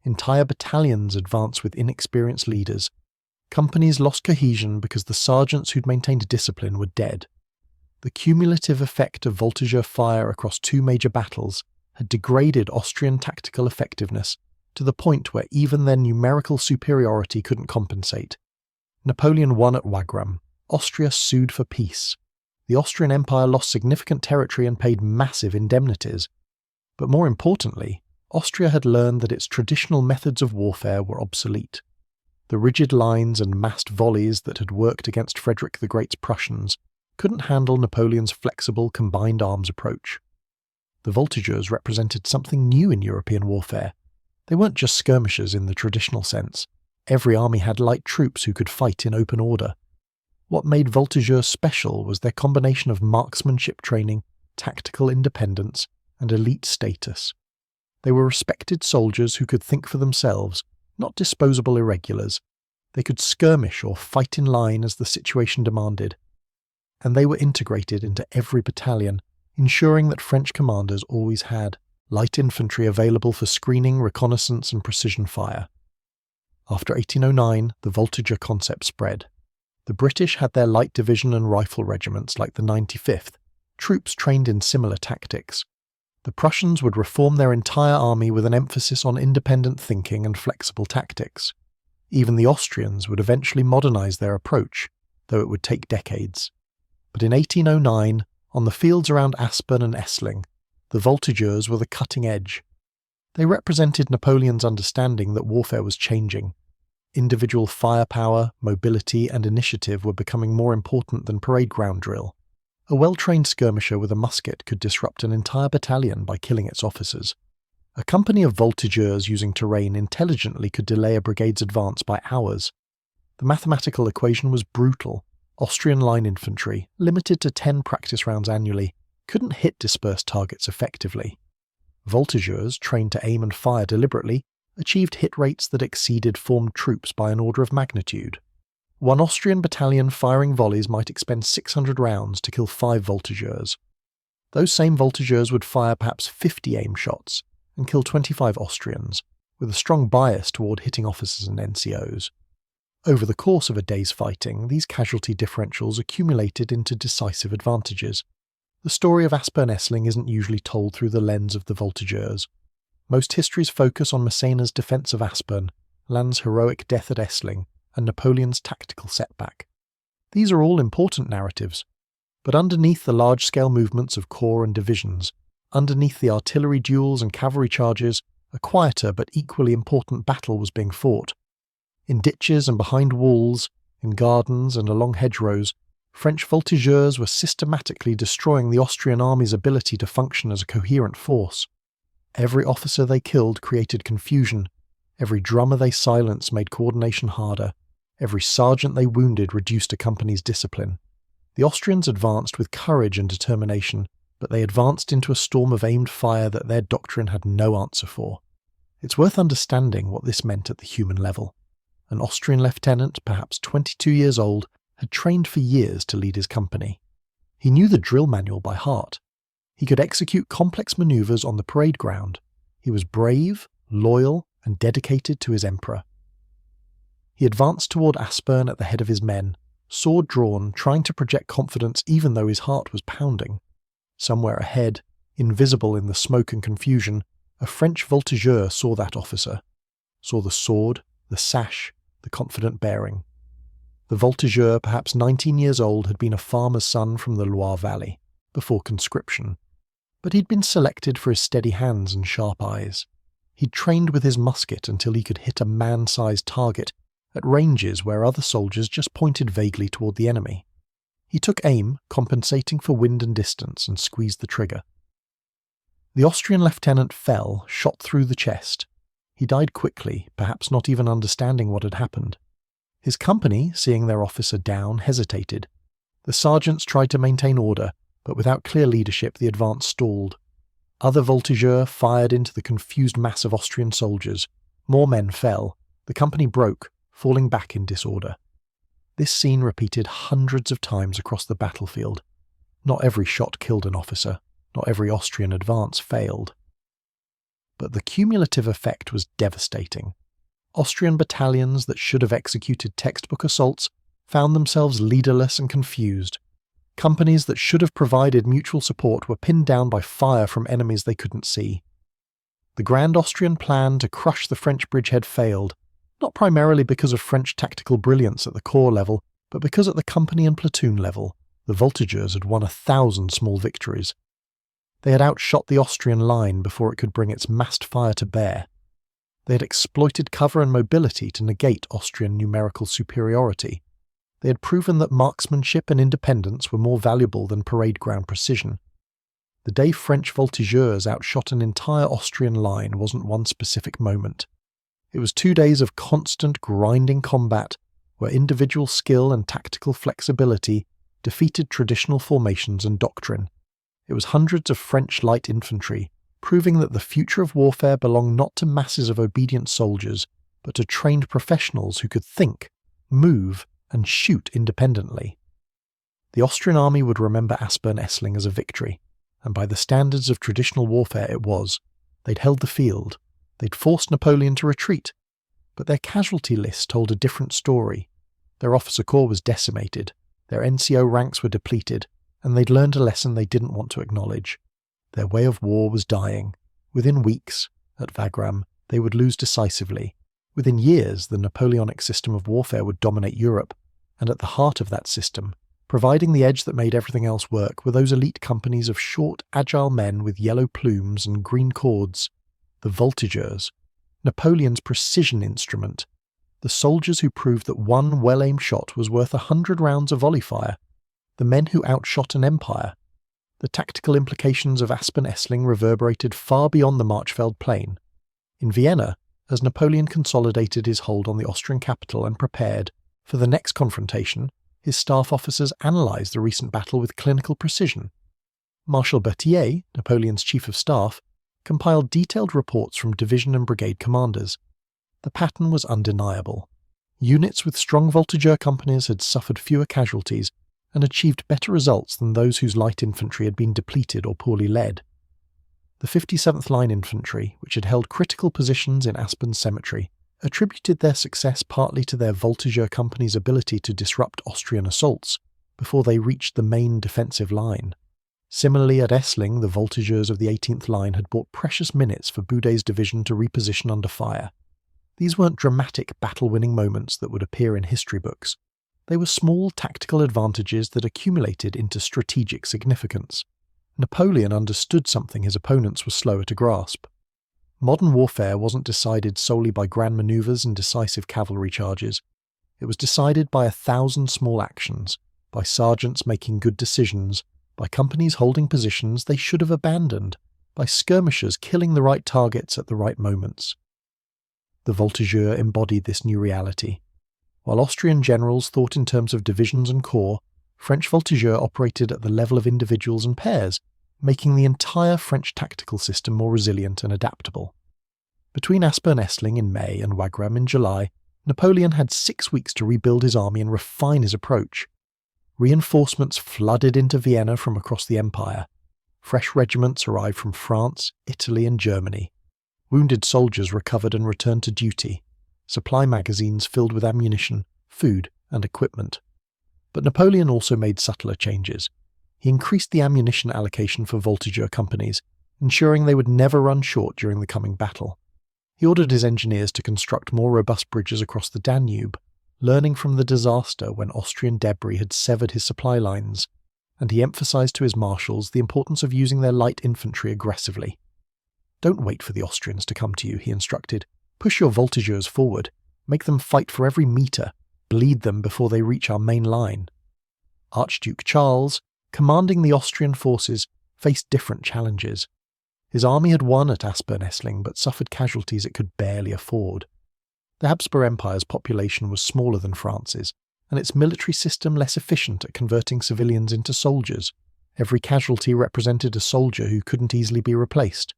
Entire battalions advanced with inexperienced leaders. Companies lost cohesion because the sergeants who'd maintained discipline were dead. The cumulative effect of Voltigeur fire across two major battles had degraded Austrian tactical effectiveness to the point where even their numerical superiority couldn't compensate. Napoleon won at Wagram. Austria sued for peace. The Austrian Empire lost significant territory and paid massive indemnities. But more importantly, Austria had learned that its traditional methods of warfare were obsolete. The rigid lines and massed volleys that had worked against Frederick the Great's Prussians couldn't handle Napoleon's flexible combined arms approach. The Voltigeurs represented something new in European warfare. They weren't just skirmishers in the traditional sense. Every army had light troops who could fight in open order. What made Voltigeurs special was their combination of marksmanship training, tactical independence, and elite status. They were respected soldiers who could think for themselves, not disposable irregulars. They could skirmish or fight in line as the situation demanded. And they were integrated into every battalion, ensuring that French commanders always had light infantry available for screening, reconnaissance, and precision fire. After 1809, the Voltigeur concept spread. The British had their light division and rifle regiments like the 95th, Troops trained in similar tactics. The Prussians would reform their entire army with an emphasis on independent thinking and flexible tactics. Even the Austrians would eventually modernize their approach, though it would take decades. But in 1809, on the fields around Aspern and Essling, the Voltigeurs were the cutting edge. They represented Napoleon's understanding that warfare was changing. Individual firepower, mobility, and initiative were becoming more important than parade ground drill. A well-trained skirmisher with a musket could disrupt an entire battalion by killing its officers. A company of voltigeurs using terrain intelligently could delay a brigade's advance by hours. The mathematical equation was brutal. Austrian line infantry, limited to 10 practice rounds annually, couldn't hit dispersed targets effectively. Voltigeurs, trained to aim and fire deliberately, achieved hit rates that exceeded formed troops by an order of magnitude. One Austrian battalion firing volleys might expend 600 rounds to kill 5 voltigeurs. Those same voltigeurs would fire perhaps 50 aim shots and kill 25 Austrians, with a strong bias toward hitting officers and NCOs. Over the course of a day's fighting, these casualty differentials accumulated into decisive advantages. The story of Aspern-Essling isn't usually told through the lens of the voltigeurs. Most histories focus on Massena's defence of Aspern, Lannes' heroic death at Essling, and Napoleon's tactical setback. These are all important narratives, but underneath the large-scale movements of corps and divisions, underneath the artillery duels and cavalry charges, a quieter but equally important battle was being fought. In ditches and behind walls, in gardens and along hedgerows, French voltigeurs were systematically destroying the Austrian army's ability to function as a coherent force. Every officer they killed created confusion, every drummer they silenced made coordination harder, every sergeant they wounded reduced a company's discipline. The Austrians advanced with courage and determination, but they advanced into a storm of aimed fire that their doctrine had no answer for. It's worth understanding what this meant at the human level. An Austrian lieutenant, perhaps 22 years old, had trained for years to lead his company. He knew the drill manual by heart. He could execute complex maneuvers on the parade ground. He was brave, loyal, and dedicated to his emperor. He advanced toward Aspern at the head of his men, sword drawn, trying to project confidence even though his heart was pounding. Somewhere ahead, invisible in the smoke and confusion, a French voltigeur saw that officer, saw the sword, the sash, the confident bearing. The voltigeur, perhaps 19 years old, had been a farmer's son from the Loire Valley, before conscription. But he'd been selected for his steady hands and sharp eyes. He'd trained with his musket until he could hit a man-sized target at ranges where other soldiers just pointed vaguely toward the enemy. He took aim, compensating for wind and distance, and squeezed the trigger. The Austrian lieutenant fell, shot through the chest. He died quickly, perhaps not even understanding what had happened. His company, seeing their officer down, hesitated. The sergeants tried to maintain order, but without clear leadership the advance stalled. Other voltigeurs fired into the confused mass of Austrian soldiers. More men fell. The company broke, falling back in disorder. This scene repeated hundreds of times across the battlefield. Not every shot killed an officer. Not every Austrian advance failed. But the cumulative effect was devastating. Austrian battalions that should have executed textbook assaults found themselves leaderless and confused. Companies that should have provided mutual support were pinned down by fire from enemies they couldn't see. The Grand Austrian plan to crush the French bridgehead failed, not primarily because of French tactical brilliance at the corps level, but because at the company and platoon level, the voltigeurs had won 1,000 small victories. They had outshot the Austrian line before it could bring its massed fire to bear. They had exploited cover and mobility to negate Austrian numerical superiority. They had proven that marksmanship and independence were more valuable than parade ground precision. The day French voltigeurs outshot an entire Austrian line wasn't one specific moment. It was 2 days of constant, grinding combat where individual skill and tactical flexibility defeated traditional formations and doctrine. It was hundreds of French light infantry, proving that the future of warfare belonged not to masses of obedient soldiers, but to trained professionals who could think, move, and shoot independently. The Austrian army would remember Aspern-Essling as a victory, and by the standards of traditional warfare it was. They'd held the field. They'd forced Napoleon to retreat. But their casualty list told a different story. Their officer corps was decimated, their NCO ranks were depleted, and they'd learned a lesson they didn't want to acknowledge. Their way of war was dying. Within weeks, at Wagram, they would lose decisively. Within years, the Napoleonic system of warfare would dominate Europe, and at the heart of that system, providing the edge that made everything else work, were those elite companies of short, agile men with yellow plumes and green cords, the Voltigeurs, Napoleon's precision instrument, the soldiers who proved that one well-aimed shot was worth 100 rounds of volley fire, the men who outshot an empire. The tactical implications of Aspern-Essling reverberated far beyond the Marchfeld plain. In Vienna, as Napoleon consolidated his hold on the Austrian capital and prepared for the next confrontation, his staff officers analysed the recent battle with clinical precision. Marshal Berthier, Napoleon's chief of staff, compiled detailed reports from division and brigade commanders. The pattern was undeniable. Units with strong Voltigeur companies had suffered fewer casualties and achieved better results than those whose light infantry had been depleted or poorly led. The 57th Line Infantry, which had held critical positions in Aspern's cemetery, attributed their success partly to their Voltigeur company's ability to disrupt Austrian assaults before they reached the main defensive line. Similarly, at Essling, the Voltigeurs of the 18th Line had bought precious minutes for Boudet's division to reposition under fire. These weren't dramatic battle-winning moments that would appear in history books. They were small tactical advantages that accumulated into strategic significance. Napoleon understood something his opponents were slower to grasp. Modern warfare wasn't decided solely by grand manoeuvres and decisive cavalry charges. It was decided by 1,000 small actions, by sergeants making good decisions, by companies holding positions they should have abandoned, by skirmishers killing the right targets at the right moments. The Voltigeurs embodied this new reality. While Austrian generals thought in terms of divisions and corps, French Voltigeurs operated at the level of individuals and pairs, making the entire French tactical system more resilient and adaptable. Between Aspern-Essling in May and Wagram in July, Napoleon had 6 weeks to rebuild his army and refine his approach. Reinforcements flooded into Vienna from across the empire. Fresh regiments arrived from France, Italy and Germany. Wounded soldiers recovered and returned to duty. Supply magazines filled with ammunition, food and equipment. But Napoleon also made subtler changes. He increased the ammunition allocation for Voltigeur companies, ensuring they would never run short during the coming battle. He ordered his engineers to construct more robust bridges across the Danube, learning from the disaster when Austrian debris had severed his supply lines, and he emphasized to his marshals the importance of using their light infantry aggressively. "Don't wait for the Austrians to come to you," he instructed. "Push your Voltigeurs forward. Make them fight for every metre. Bleed them before they reach our main line." Archduke Charles, commanding the Austrian forces, faced different challenges. His army had won at Aspern-Essling but suffered casualties it could barely afford. The Habsburg Empire's population was smaller than France's, and its military system less efficient at converting civilians into soldiers. Every casualty represented a soldier who couldn't easily be replaced.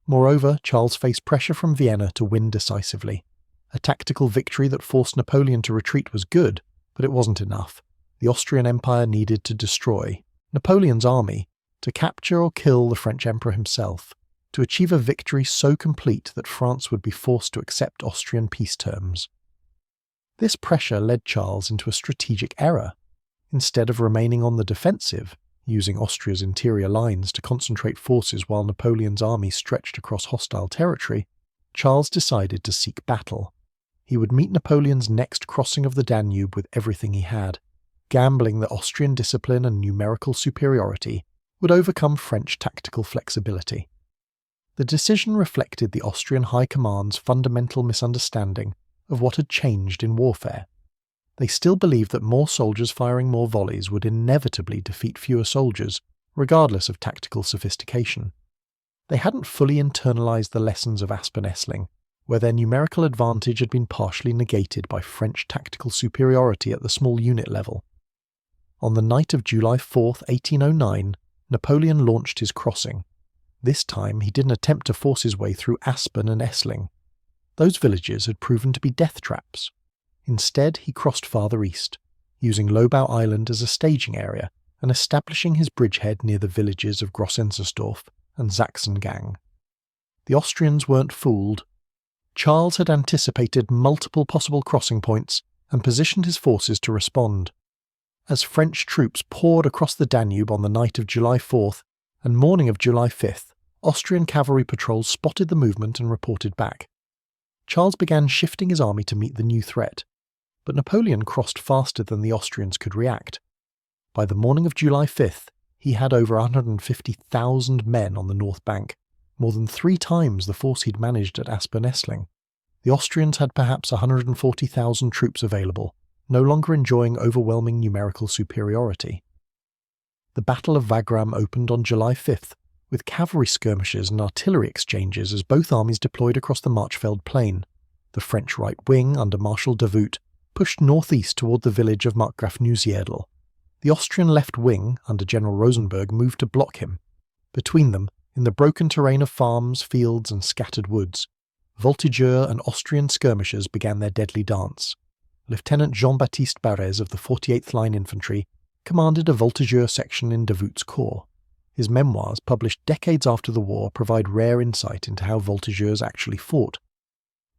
Moreover, Charles faced pressure from Vienna to win decisively. A tactical victory that forced Napoleon to retreat was good, but it wasn't enough. The Austrian Empire needed to destroy Napoleon's army, to capture or kill the French Emperor himself, to achieve a victory so complete that France would be forced to accept Austrian peace terms. This pressure led Charles into a strategic error. Instead of remaining on the defensive, using Austria's interior lines to concentrate forces while Napoleon's army stretched across hostile territory, Charles decided to seek battle. He would meet Napoleon's next crossing of the Danube with everything he had, gambling that Austrian discipline and numerical superiority would overcome French tactical flexibility. The decision reflected the Austrian High Command's fundamental misunderstanding of what had changed in warfare. They still believed that more soldiers firing more volleys would inevitably defeat fewer soldiers, regardless of tactical sophistication. They hadn't fully internalized the lessons of Aspern-Essling, where their numerical advantage had been partially negated by French tactical superiority at the small unit level. On the night of July 4, 1809, Napoleon launched his crossing. This time he didn't attempt to force his way through Aspern and Essling. Those villages had proven to be death traps. Instead, he crossed farther east, using Lobau Island as a staging area and establishing his bridgehead near the villages of Grossensersdorf and Sachsengang. The Austrians weren't fooled. Charles had anticipated multiple possible crossing points and positioned his forces to respond. As French troops poured across the Danube on the night of July 4th and morning of July 5th, Austrian cavalry patrols spotted the movement and reported back. Charles began shifting his army to meet the new threat, but Napoleon crossed faster than the Austrians could react. By the morning of July 5th, he had over 150,000 men on the north bank, more than 3 times the force he'd managed at Aspern-Essling. The Austrians had perhaps 140,000 troops available, no longer enjoying overwhelming numerical superiority. The Battle of Wagram opened on July 5th, with cavalry skirmishes and artillery exchanges as both armies deployed across the Marchfeld Plain. The French right wing, under Marshal Davout, pushed northeast toward the village of Markgraf Neusiedl. The Austrian left wing, under General Rosenberg, moved to block him. Between them, in the broken terrain of farms, fields, and scattered woods, Voltigeurs and Austrian skirmishers began their deadly dance. Lieutenant Jean-Baptiste Barrès of the 48th Line Infantry commanded a Voltigeurs section in Davout's corps. His memoirs, published decades after the war, provide rare insight into how Voltigeurs actually fought.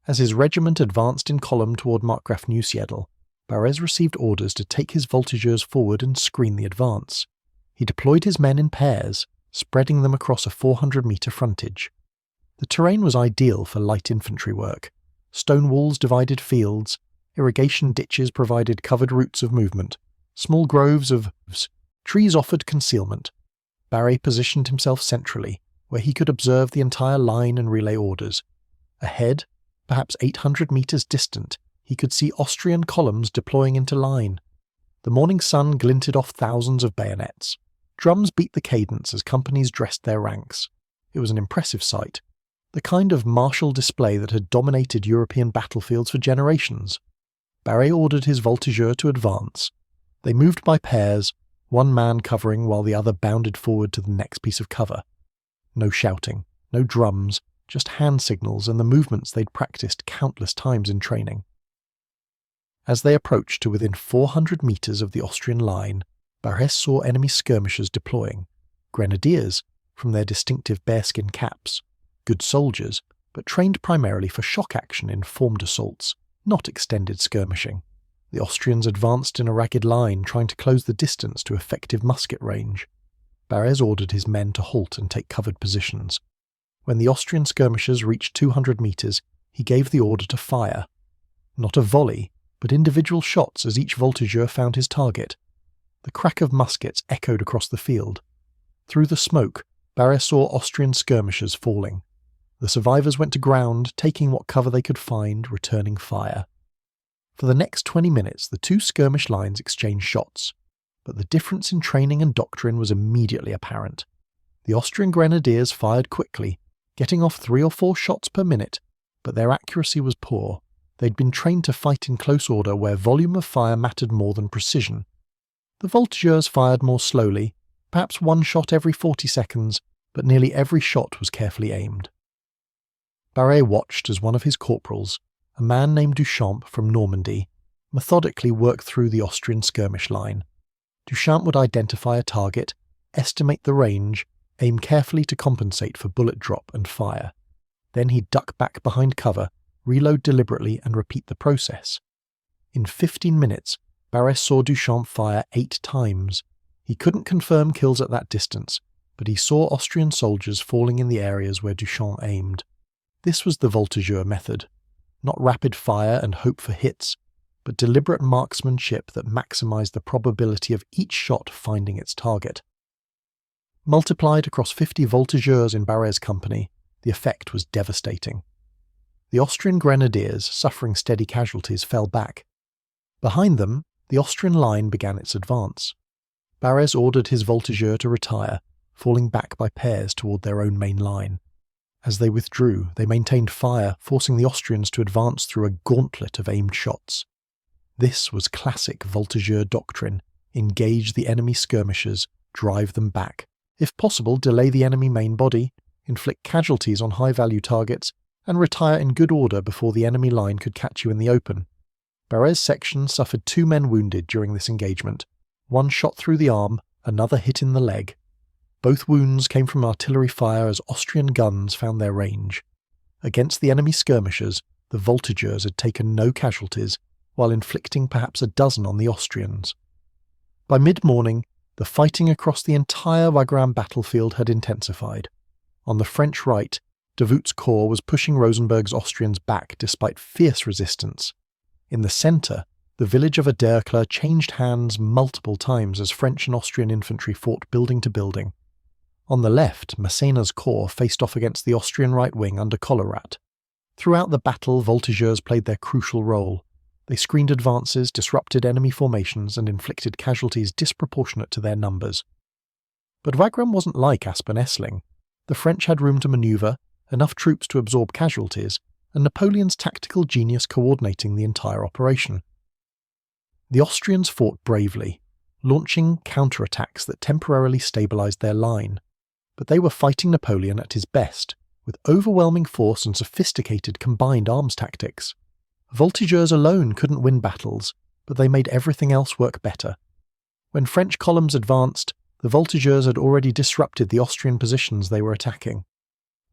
As his regiment advanced in column toward Markgraf Neusiedl, Barrès received orders to take his Voltigeurs forward and screen the advance. He deployed his men in pairs, spreading them across a 400-metre frontage. The terrain was ideal for light infantry work. Stone walls divided fields, irrigation ditches provided covered routes of movement, small groves of trees offered concealment. Barrès positioned himself centrally, where he could observe the entire line and relay orders. Ahead, perhaps 800 metres distant, he could see Austrian columns deploying into line. The morning sun glinted off thousands of bayonets. Drums beat the cadence as companies dressed their ranks. It was an impressive sight, the kind of martial display that had dominated European battlefields for generations. Barrès ordered his Voltigeurs to advance. They moved by pairs, one man covering while the other bounded forward to the next piece of cover. No shouting, no drums, just hand signals and the movements they'd practiced countless times in training. As they approached to within 400 metres of the Austrian line, Barrès saw enemy skirmishers deploying. Grenadiers, from their distinctive bearskin caps. Good soldiers, but trained primarily for shock action in formed assaults, not extended skirmishing. The Austrians advanced in a ragged line, trying to close the distance to effective musket range. Barrès ordered his men to halt and take covered positions. When the Austrian skirmishers reached 200 metres, he gave the order to fire. Not a volley, but individual shots as each Voltigeur found his target. The crack of muskets echoed across the field. Through the smoke, Barrès saw Austrian skirmishers falling. The survivors went to ground, taking what cover they could find, returning fire. For the next 20 minutes, the two skirmish lines exchanged shots, but the difference in training and doctrine was immediately apparent. The Austrian grenadiers fired quickly, getting off 3 or 4 shots per minute, but their accuracy was poor. They'd been trained to fight in close order where volume of fire mattered more than precision. The Voltigeurs fired more slowly, perhaps 1 shot every 40 seconds, but nearly every shot was carefully aimed. Barrès watched as one of his corporals, a man named Duchamp from Normandy, methodically worked through the Austrian skirmish line. Duchamp would identify a target, estimate the range, aim carefully to compensate for bullet drop and fire. Then he'd duck back behind cover, reload deliberately and repeat the process. In 15 minutes, Barrès saw Duchamp fire 8 times. He couldn't confirm kills at that distance, but he saw Austrian soldiers falling in the areas where Duchamp aimed. This was the Voltigeur method. Not rapid fire and hope for hits, but deliberate marksmanship that maximised the probability of each shot finding its target. Multiplied across 50 Voltigeurs in Barrès' company, the effect was devastating. The Austrian grenadiers, suffering steady casualties, fell back. Behind them, the Austrian line began its advance. Barrès ordered his Voltigeurs to retire, falling back by pairs toward their own main line. As they withdrew, they maintained fire, forcing the Austrians to advance through a gauntlet of aimed shots. This was classic Voltigeur doctrine: engage the enemy skirmishers, drive them back. If possible, delay the enemy main body, inflict casualties on high-value targets, and retire in good order before the enemy line could catch you in the open. Barrès' section suffered 2 men wounded during this engagement, 1 shot through the arm, another hit in the leg. Both wounds came from artillery fire as Austrian guns found their range. Against the enemy skirmishers, the Voltigeurs had taken no casualties, while inflicting perhaps a dozen on the Austrians. By mid-morning, the fighting across the entire Wagram battlefield had intensified. On the French right, Davout's corps was pushing Rosenberg's Austrians back despite fierce resistance. In the centre, the village of Aderklaa changed hands multiple times as French and Austrian infantry fought building to building. On the left, Massena's corps faced off against the Austrian right wing under Collerat. Throughout the battle, Voltigeurs played their crucial role. They screened advances, disrupted enemy formations, and inflicted casualties disproportionate to their numbers. But Wagram wasn't like Aspern-Essling. The French had room to manoeuvre, enough troops to absorb casualties, and Napoleon's tactical genius coordinating the entire operation. The Austrians fought bravely, launching counterattacks that temporarily stabilised their line. But they were fighting Napoleon at his best, with overwhelming force and sophisticated combined arms tactics. Voltigeurs alone couldn't win battles, but they made everything else work better. When French columns advanced, the Voltigeurs had already disrupted the Austrian positions they were attacking.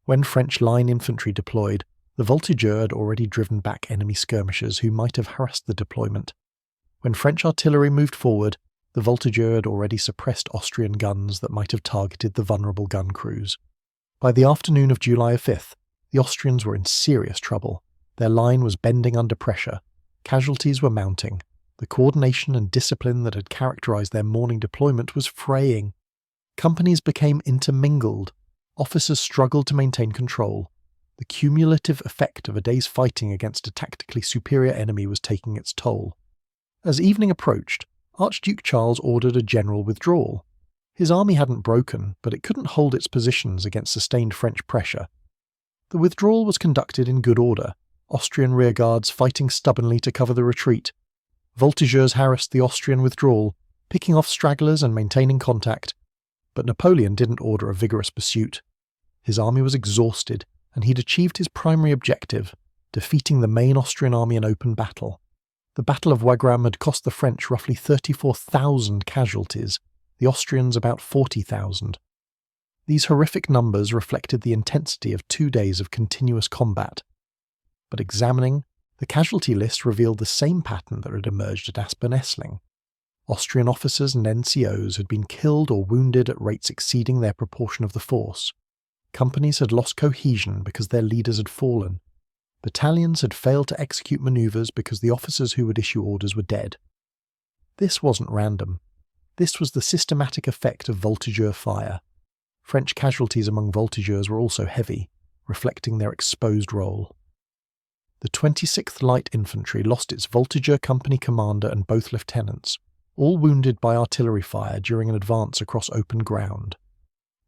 When French line infantry deployed, the Voltigeurs had already driven back enemy skirmishers who might have harassed the deployment. When French artillery moved forward, the Voltigeurs had already suppressed Austrian guns that might have targeted the vulnerable gun crews. By the afternoon of July 5th, the Austrians were in serious trouble. Their line was bending under pressure. Casualties were mounting. The coordination and discipline that had characterized their morning deployment was fraying. Companies became intermingled. Officers struggled to maintain control. The cumulative effect of a day's fighting against a tactically superior enemy was taking its toll. As evening approached, Archduke Charles ordered a general withdrawal. His army hadn't broken, but it couldn't hold its positions against sustained French pressure. The withdrawal was conducted in good order, Austrian rearguards fighting stubbornly to cover the retreat. Voltigeurs harassed the Austrian withdrawal, picking off stragglers and maintaining contact. But Napoleon didn't order a vigorous pursuit. His army was exhausted, and he'd achieved his primary objective, defeating the main Austrian army in open battle. The Battle of Wagram had cost the French roughly 34,000 casualties, the Austrians about 40,000. These horrific numbers reflected the intensity of 2 days of continuous combat. But examining, the casualty list revealed the same pattern that had emerged at Aspern-Essling. Austrian officers and NCOs had been killed or wounded at rates exceeding their proportion of the force. Companies had lost cohesion because their leaders had fallen. Battalions had failed to execute manoeuvres because the officers who would issue orders were dead. This wasn't random. This was the systematic effect of Voltigeur fire. French casualties among Voltigeurs were also heavy, reflecting their exposed role. The 26th Light Infantry lost its Voltigeur company commander and both lieutenants, all wounded by artillery fire during an advance across open ground.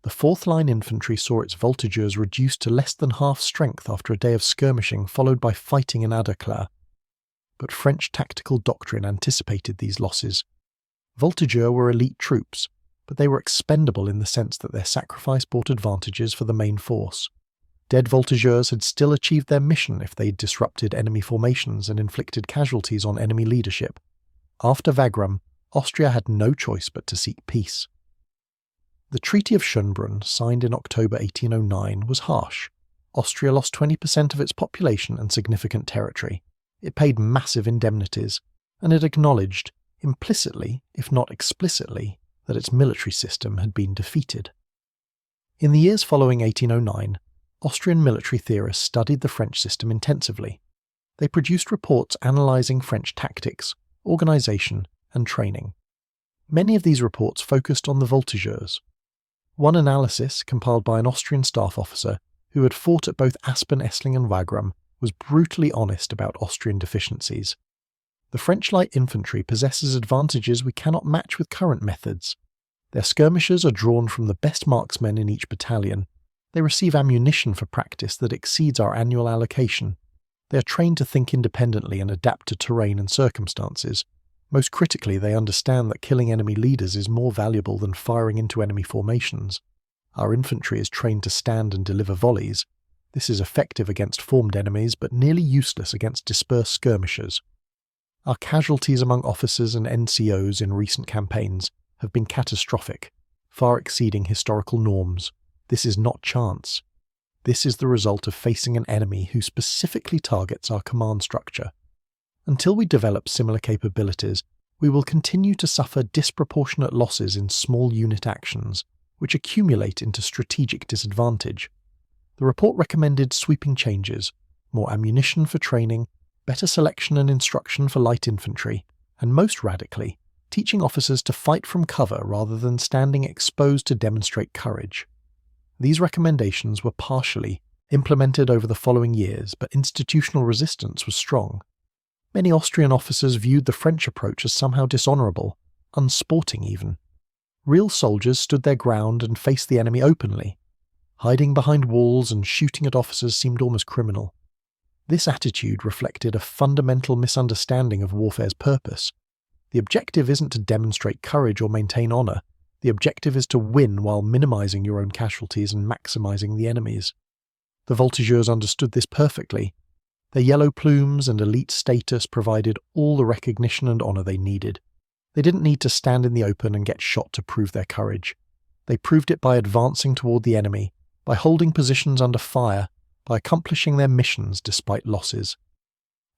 The 4th Line Infantry saw its Voltigeurs reduced to less than half strength after a day of skirmishing followed by fighting in Aderklaa. But French tactical doctrine anticipated these losses. Voltigeurs were elite troops, but they were expendable in the sense that their sacrifice brought advantages for the main force. Dead Voltigeurs had still achieved their mission if they'd disrupted enemy formations and inflicted casualties on enemy leadership. After Wagram, Austria had no choice but to seek peace. The Treaty of Schönbrunn, signed in October 1809, was harsh. Austria lost 20% of its population and significant territory. It paid massive indemnities, and it acknowledged, implicitly, if not explicitly, that its military system had been defeated. In the years following 1809, Austrian military theorists studied the French system intensively. They produced reports analysing French tactics, organisation, and training. Many of these reports focused on the Voltigeurs. One analysis, compiled by an Austrian staff officer who had fought at both Aspern-Essling and Wagram, was brutally honest about Austrian deficiencies. The French light infantry possesses advantages we cannot match with current methods. Their skirmishers are drawn from the best marksmen in each battalion. They receive ammunition for practice that exceeds our annual allocation. They are trained to think independently and adapt to terrain and circumstances. Most critically, they understand that killing enemy leaders is more valuable than firing into enemy formations. Our infantry is trained to stand and deliver volleys. This is effective against formed enemies, but nearly useless against dispersed skirmishers. Our casualties among officers and NCOs in recent campaigns have been catastrophic, far exceeding historical norms. This is not chance. This is the result of facing an enemy who specifically targets our command structure. Until we develop similar capabilities, we will continue to suffer disproportionate losses in small unit actions, which accumulate into strategic disadvantage. The report recommended sweeping changes, more ammunition for training, better selection and instruction for light infantry, and most radically, teaching officers to fight from cover rather than standing exposed to demonstrate courage. These recommendations were partially implemented over the following years, but institutional resistance was strong. Many Austrian officers viewed the French approach as somehow dishonourable, unsporting even. Real soldiers stood their ground and faced the enemy openly. Hiding behind walls and shooting at officers seemed almost criminal. This attitude reflected a fundamental misunderstanding of warfare's purpose. The objective isn't to demonstrate courage or maintain honour. The objective is to win while minimising your own casualties and maximising the enemy's. The Voltigeurs understood this perfectly. Their yellow plumes and elite status provided all the recognition and honour they needed. They didn't need to stand in the open and get shot to prove their courage. They proved it by advancing toward the enemy, by holding positions under fire, by accomplishing their missions despite losses.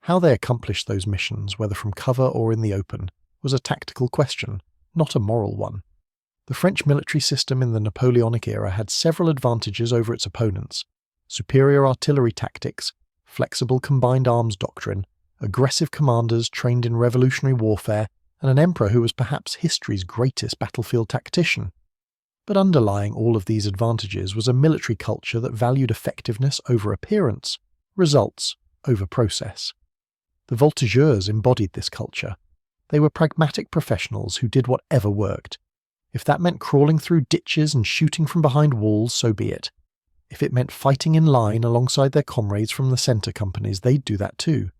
How they accomplished those missions, whether from cover or in the open, was a tactical question, not a moral one. The French military system in the Napoleonic era had several advantages over its opponents: superior artillery tactics, flexible combined arms doctrine, aggressive commanders trained in revolutionary warfare, and an emperor who was perhaps history's greatest battlefield tactician. But underlying all of these advantages was a military culture that valued effectiveness over appearance, results over process. The Voltigeurs embodied this culture. They were pragmatic professionals who did whatever worked. If that meant crawling through ditches and shooting from behind walls, so be it. If it meant fighting in line alongside their comrades from the centre companies, they'd do that too.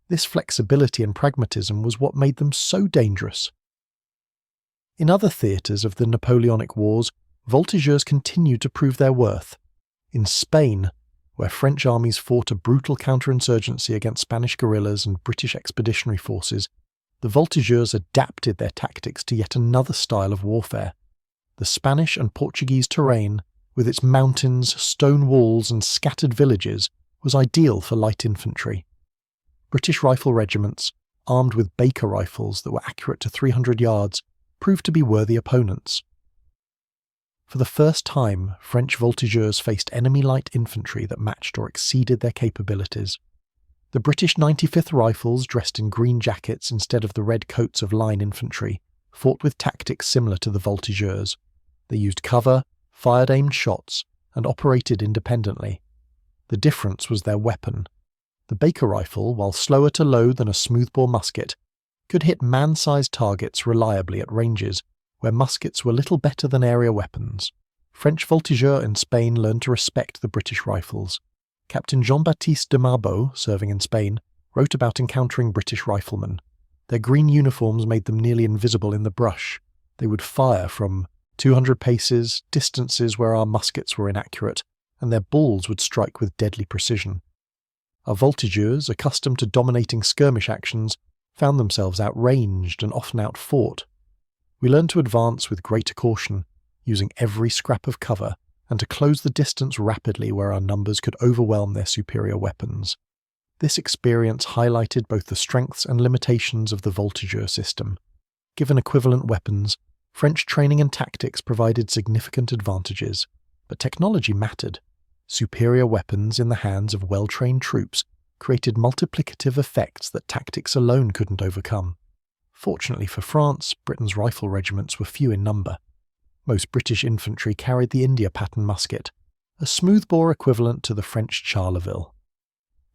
This flexibility and pragmatism was what made them so dangerous. In other theatres of the Napoleonic Wars, Voltigeurs continued to prove their worth. In Spain, where French armies fought a brutal counterinsurgency against Spanish guerrillas and British expeditionary forces, the Voltigeurs adapted their tactics to yet another style of warfare. The Spanish and Portuguese terrain, with its mountains, stone walls and scattered villages, was ideal for light infantry. British rifle regiments, armed with Baker rifles that were accurate to 300 yards, proved to be worthy opponents. For the first time, French Voltigeurs faced enemy light infantry that matched or exceeded their capabilities. The British 95th Rifles, dressed in green jackets instead of the red coats of line infantry, fought with tactics similar to the Voltigeurs. They used cover, fired aimed shots, and operated independently. The difference was their weapon. The Baker rifle, while slower to load than a smoothbore musket, could hit man-sized targets reliably at ranges where muskets were little better than area weapons. French Voltigeurs in Spain learned to respect the British rifles. Captain Jean-Baptiste de Marbeau, serving in Spain, wrote about encountering British riflemen. Their green uniforms made them nearly invisible in the brush. They would fire from 200 paces, distances where our muskets were inaccurate, and their balls would strike with deadly precision. Our Voltigeurs, accustomed to dominating skirmish actions, found themselves outranged and often outfought. We learned to advance with greater caution, using every scrap of cover, and to close the distance rapidly where our numbers could overwhelm their superior weapons. This experience highlighted both the strengths and limitations of the Voltigeur system. Given equivalent weapons, French training and tactics provided significant advantages, but technology mattered. Superior weapons in the hands of well-trained troops created multiplicative effects that tactics alone couldn't overcome. Fortunately for France, Britain's rifle regiments were few in number. Most British infantry carried the India pattern musket, a smoothbore equivalent to the French Charleville.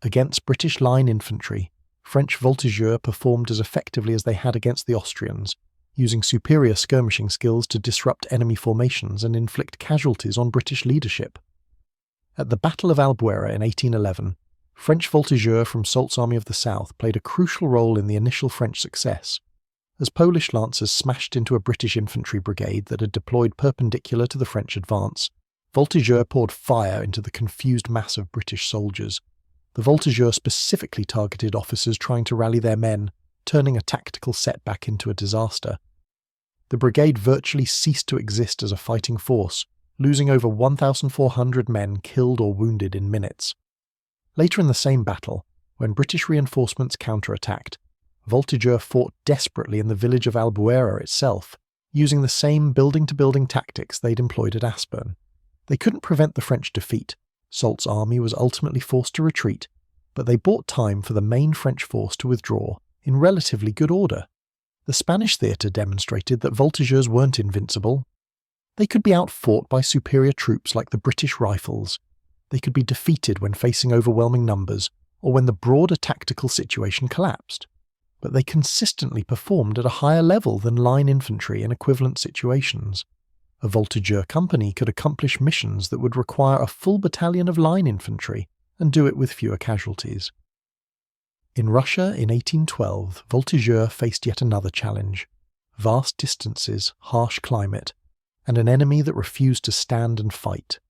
Against British line infantry, French Voltigeurs performed as effectively as they had against the Austrians, using superior skirmishing skills to disrupt enemy formations and inflict casualties on British leadership. At the Battle of Albuera in 1811, French Voltigeurs from Soult's Army of the South played a crucial role in the initial French success. As Polish lancers smashed into a British infantry brigade that had deployed perpendicular to the French advance, Voltigeurs poured fire into the confused mass of British soldiers. The Voltigeurs specifically targeted officers trying to rally their men, turning a tactical setback into a disaster. The brigade virtually ceased to exist as a fighting force, losing over 1,400 men killed or wounded in minutes. Later in the same battle, when British reinforcements counterattacked, Voltigeurs fought desperately in the village of Albuera itself, using the same building-to-building tactics they'd employed at Aspern. They couldn't prevent the French defeat. Soult's army was ultimately forced to retreat, but they bought time for the main French force to withdraw in relatively good order. The Spanish theatre demonstrated that Voltigeurs weren't invincible. They could be outfought by superior troops like the British Rifles. They could be defeated when facing overwhelming numbers, or when the broader tactical situation collapsed. But they consistently performed at a higher level than line infantry in equivalent situations. A Voltigeur company could accomplish missions that would require a full battalion of line infantry, and do it with fewer casualties. In Russia in 1812, Voltigeurs faced yet another challenge: vast distances, harsh climate, and an enemy that refused to stand and fight.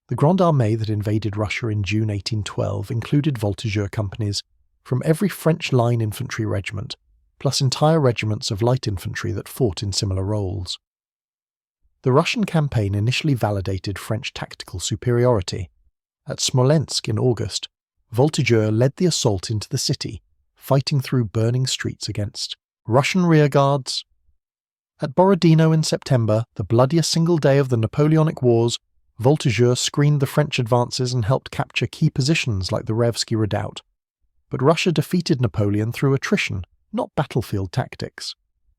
The Grande Armée that invaded Russia in June 1812 included Voltigeur companies from every French line infantry regiment, plus entire regiments of light infantry that fought in similar roles. The Russian campaign initially validated French tactical superiority. At Smolensk in August, Voltigeurs led the assault into the city, fighting through burning streets against Russian rearguards. At Borodino in September, the bloodiest single day of the Napoleonic Wars, Voltigeurs screened the French advances and helped capture key positions like the Revsky Redoubt. But Russia defeated Napoleon through attrition, not battlefield tactics.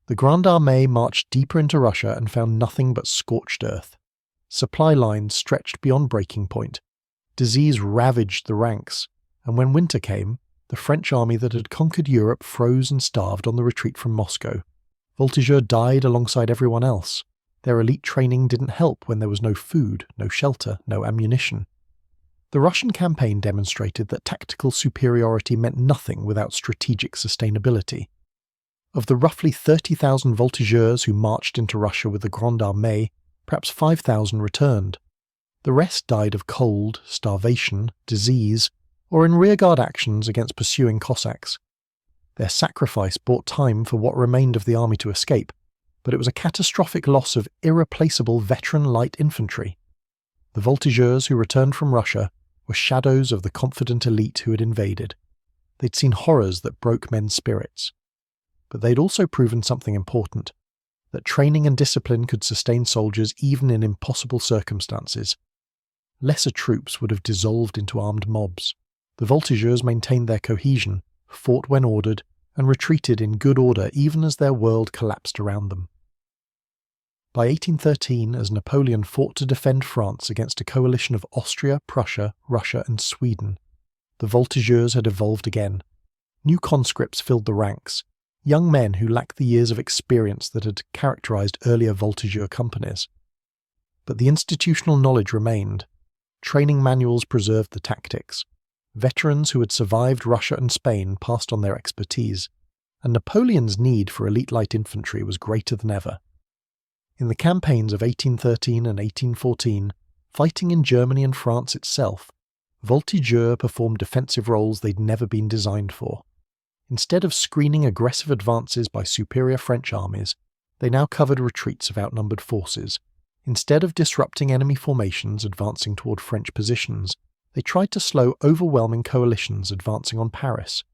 The Grande Armée marched deeper into Russia and found nothing but scorched earth. Supply lines stretched beyond breaking point. Disease ravaged the ranks, and when winter came, the French army that had conquered Europe froze and starved on the retreat from Moscow. Voltigeurs died alongside everyone else. Their elite training didn't help when there was no food, no shelter, no ammunition. The Russian campaign demonstrated that tactical superiority meant nothing without strategic sustainability. Of the roughly 30,000 Voltigeurs who marched into Russia with the Grande Armée, perhaps 5,000 returned. The rest died of cold, starvation, disease, or in rearguard actions against pursuing Cossacks. Their sacrifice bought time for what remained of the army to escape, but it was a catastrophic loss of irreplaceable veteran light infantry. The Voltigeurs who returned from Russia were shadows of the confident elite who had invaded. They'd seen horrors that broke men's spirits. But they'd also proven something important, that training and discipline could sustain soldiers even in impossible circumstances. Lesser troops would have dissolved into armed mobs. The Voltigeurs maintained their cohesion, fought when ordered, and retreated in good order even as their world collapsed around them. By 1813, as Napoleon fought to defend France against a coalition of Austria, Prussia, Russia, and Sweden, the Voltigeurs had evolved again. New conscripts filled the ranks, young men who lacked the years of experience that had characterized earlier Voltigeur companies. But the institutional knowledge remained. Training manuals preserved the tactics. Veterans who had survived Russia and Spain passed on their expertise, and Napoleon's need for elite light infantry was greater than ever. In the campaigns of 1813 and 1814, fighting in Germany and France itself, Voltigeurs performed defensive roles they'd never been designed for. Instead of screening aggressive advances by superior French armies, they now covered retreats of outnumbered forces. Instead of disrupting enemy formations advancing toward French positions, they tried to slow overwhelming coalitions advancing on Paris.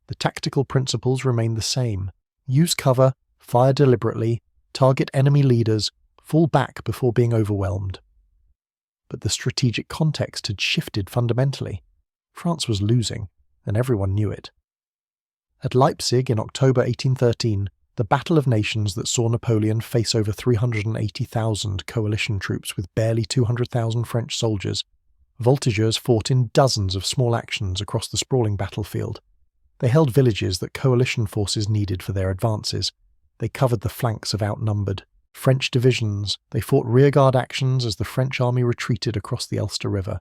The tactical principles remained the same: use cover, fire deliberately, target enemy leaders, fall back before being overwhelmed. But the strategic context had shifted fundamentally. France was losing, and everyone knew it. At Leipzig in October 1813, the Battle of Nations that saw Napoleon face over 380,000 coalition troops with barely 200,000 French soldiers, Voltigeurs fought in dozens of small actions across the sprawling battlefield. They held villages that coalition forces needed for their advances. They covered the flanks of outnumbered French divisions. They fought rearguard actions as the French army retreated across the Elster River.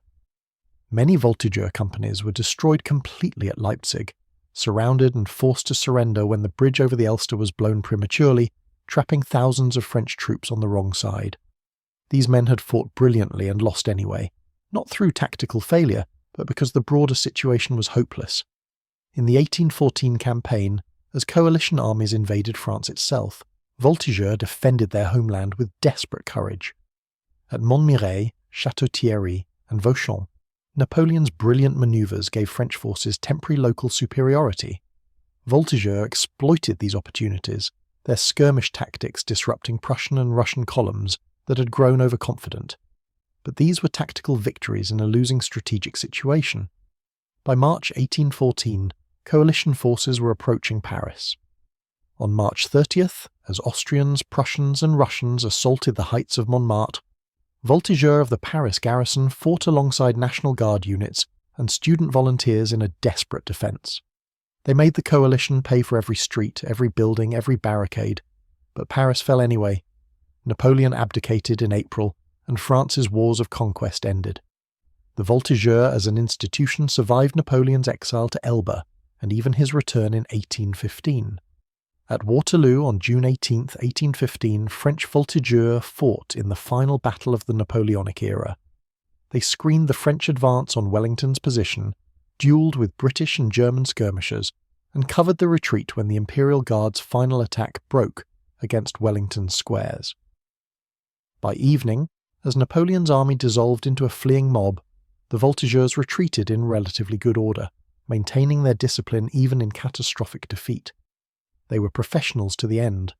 Many Voltigeur companies were destroyed completely at Leipzig, surrounded and forced to surrender when the bridge over the Elster was blown prematurely, trapping thousands of French troops on the wrong side. These men had fought brilliantly and lost anyway, not through tactical failure, but because the broader situation was hopeless. In the 1814 campaign, as coalition armies invaded France itself, Voltigeurs defended their homeland with desperate courage. At Montmirail, Château-Thierry, and Vauchamp, Napoleon's brilliant manoeuvres gave French forces temporary local superiority. Voltigeurs exploited these opportunities, their skirmish tactics disrupting Prussian and Russian columns that had grown overconfident. But these were tactical victories in a losing strategic situation. By March 1814, coalition forces were approaching Paris. On March 30th, as Austrians, Prussians and Russians assaulted the heights of Montmartre, Voltigeurs of the Paris garrison fought alongside National Guard units and student volunteers in a desperate defence. They made the coalition pay for every street, every building, every barricade, but Paris fell anyway. Napoleon abdicated in April, and France's wars of conquest ended. The Voltigeurs as an institution survived Napoleon's exile to Elba, and even his return in 1815. At Waterloo on June 18, 1815, French Voltigeurs fought in the final battle of the Napoleonic era. They screened the French advance on Wellington's position, duelled with British and German skirmishers, and covered the retreat when the Imperial Guard's final attack broke against Wellington's squares. By evening, as Napoleon's army dissolved into a fleeing mob, the Voltigeurs retreated in relatively good order, maintaining their discipline even in catastrophic defeat. They were professionals to the end.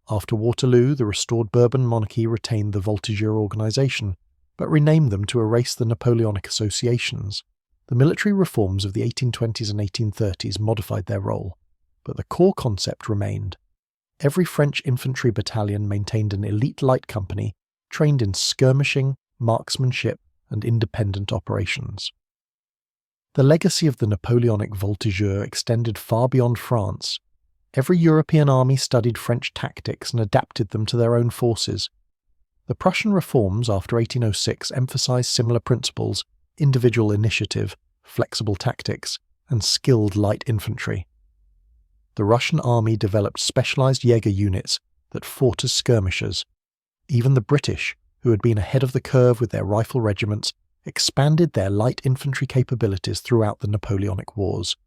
After Waterloo, the restored Bourbon monarchy retained the Voltigeurs organisation, but renamed them to erase the Napoleonic associations. The military reforms of the 1820s and 1830s modified their role, but the core concept remained. Every French infantry battalion maintained an elite light company trained in skirmishing, marksmanship, and independent operations. The legacy of the Napoleonic Voltigeurs extended far beyond France. Every European army studied French tactics and adapted them to their own forces. The Prussian reforms after 1806 emphasized similar principles: individual initiative, flexible tactics, and skilled light infantry. The Russian army developed specialized Jaeger units that fought as skirmishers. Even the British, who had been ahead of the curve with their rifle regiments, expanded their light infantry capabilities throughout the Napoleonic Wars.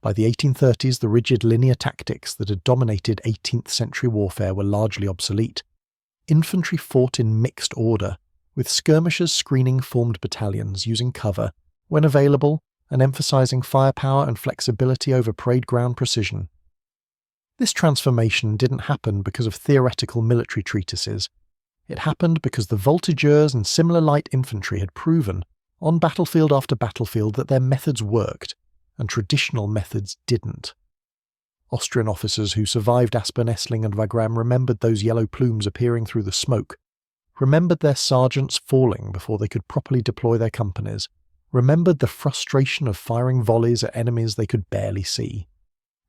By the 1830s, the rigid linear tactics that had dominated 18th century warfare were largely obsolete. Infantry fought in mixed order, with skirmishers screening formed battalions using cover, when available, and emphasizing firepower and flexibility over parade ground precision. This transformation didn't happen because of theoretical military treatises. It happened because the Voltigeurs and similar light infantry had proven, on battlefield after battlefield, that their methods worked, and traditional methods didn't. Austrian officers who survived Aspern-Essling and Wagram remembered those yellow plumes appearing through the smoke, remembered their sergeants falling before they could properly deploy their companies, remembered the frustration of firing volleys at enemies they could barely see.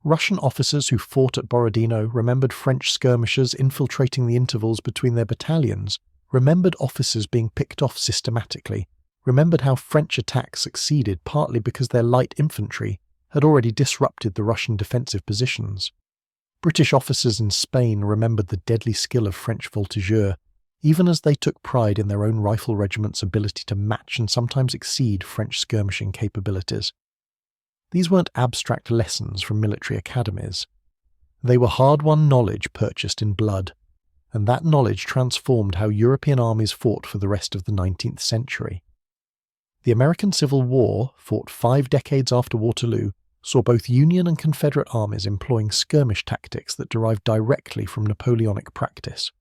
Russian officers who fought at Borodino remembered French skirmishers infiltrating the intervals between their battalions, remembered officers being picked off systematically, remembered how French attacks succeeded partly because their light infantry had already disrupted the Russian defensive positions. British officers in Spain remembered the deadly skill of French Voltigeurs, even as they took pride in their own rifle regiment's ability to match and sometimes exceed French skirmishing capabilities. These weren't abstract lessons from military academies. They were hard-won knowledge purchased in blood, and that knowledge transformed how European armies fought for the rest of the 19th century. The American Civil War, fought 5 decades after Waterloo, saw both Union and Confederate armies employing skirmish tactics that derived directly from Napoleonic practice.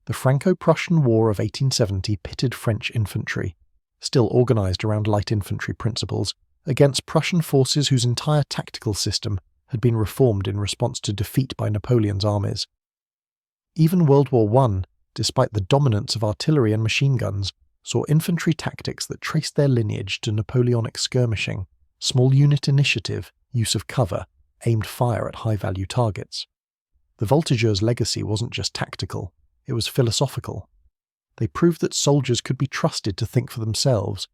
The Franco-Prussian War of 1870 pitted French infantry, still organized around light infantry principles, against Prussian forces whose entire tactical system had been reformed in response to defeat by Napoleon's armies. Even World War I, despite the dominance of artillery and machine guns, saw infantry tactics that traced their lineage to Napoleonic skirmishing, small unit initiative, use of cover, aimed fire at high-value targets. The Voltigeurs' legacy wasn't just tactical, it was philosophical. They proved that soldiers could be trusted to think for themselves,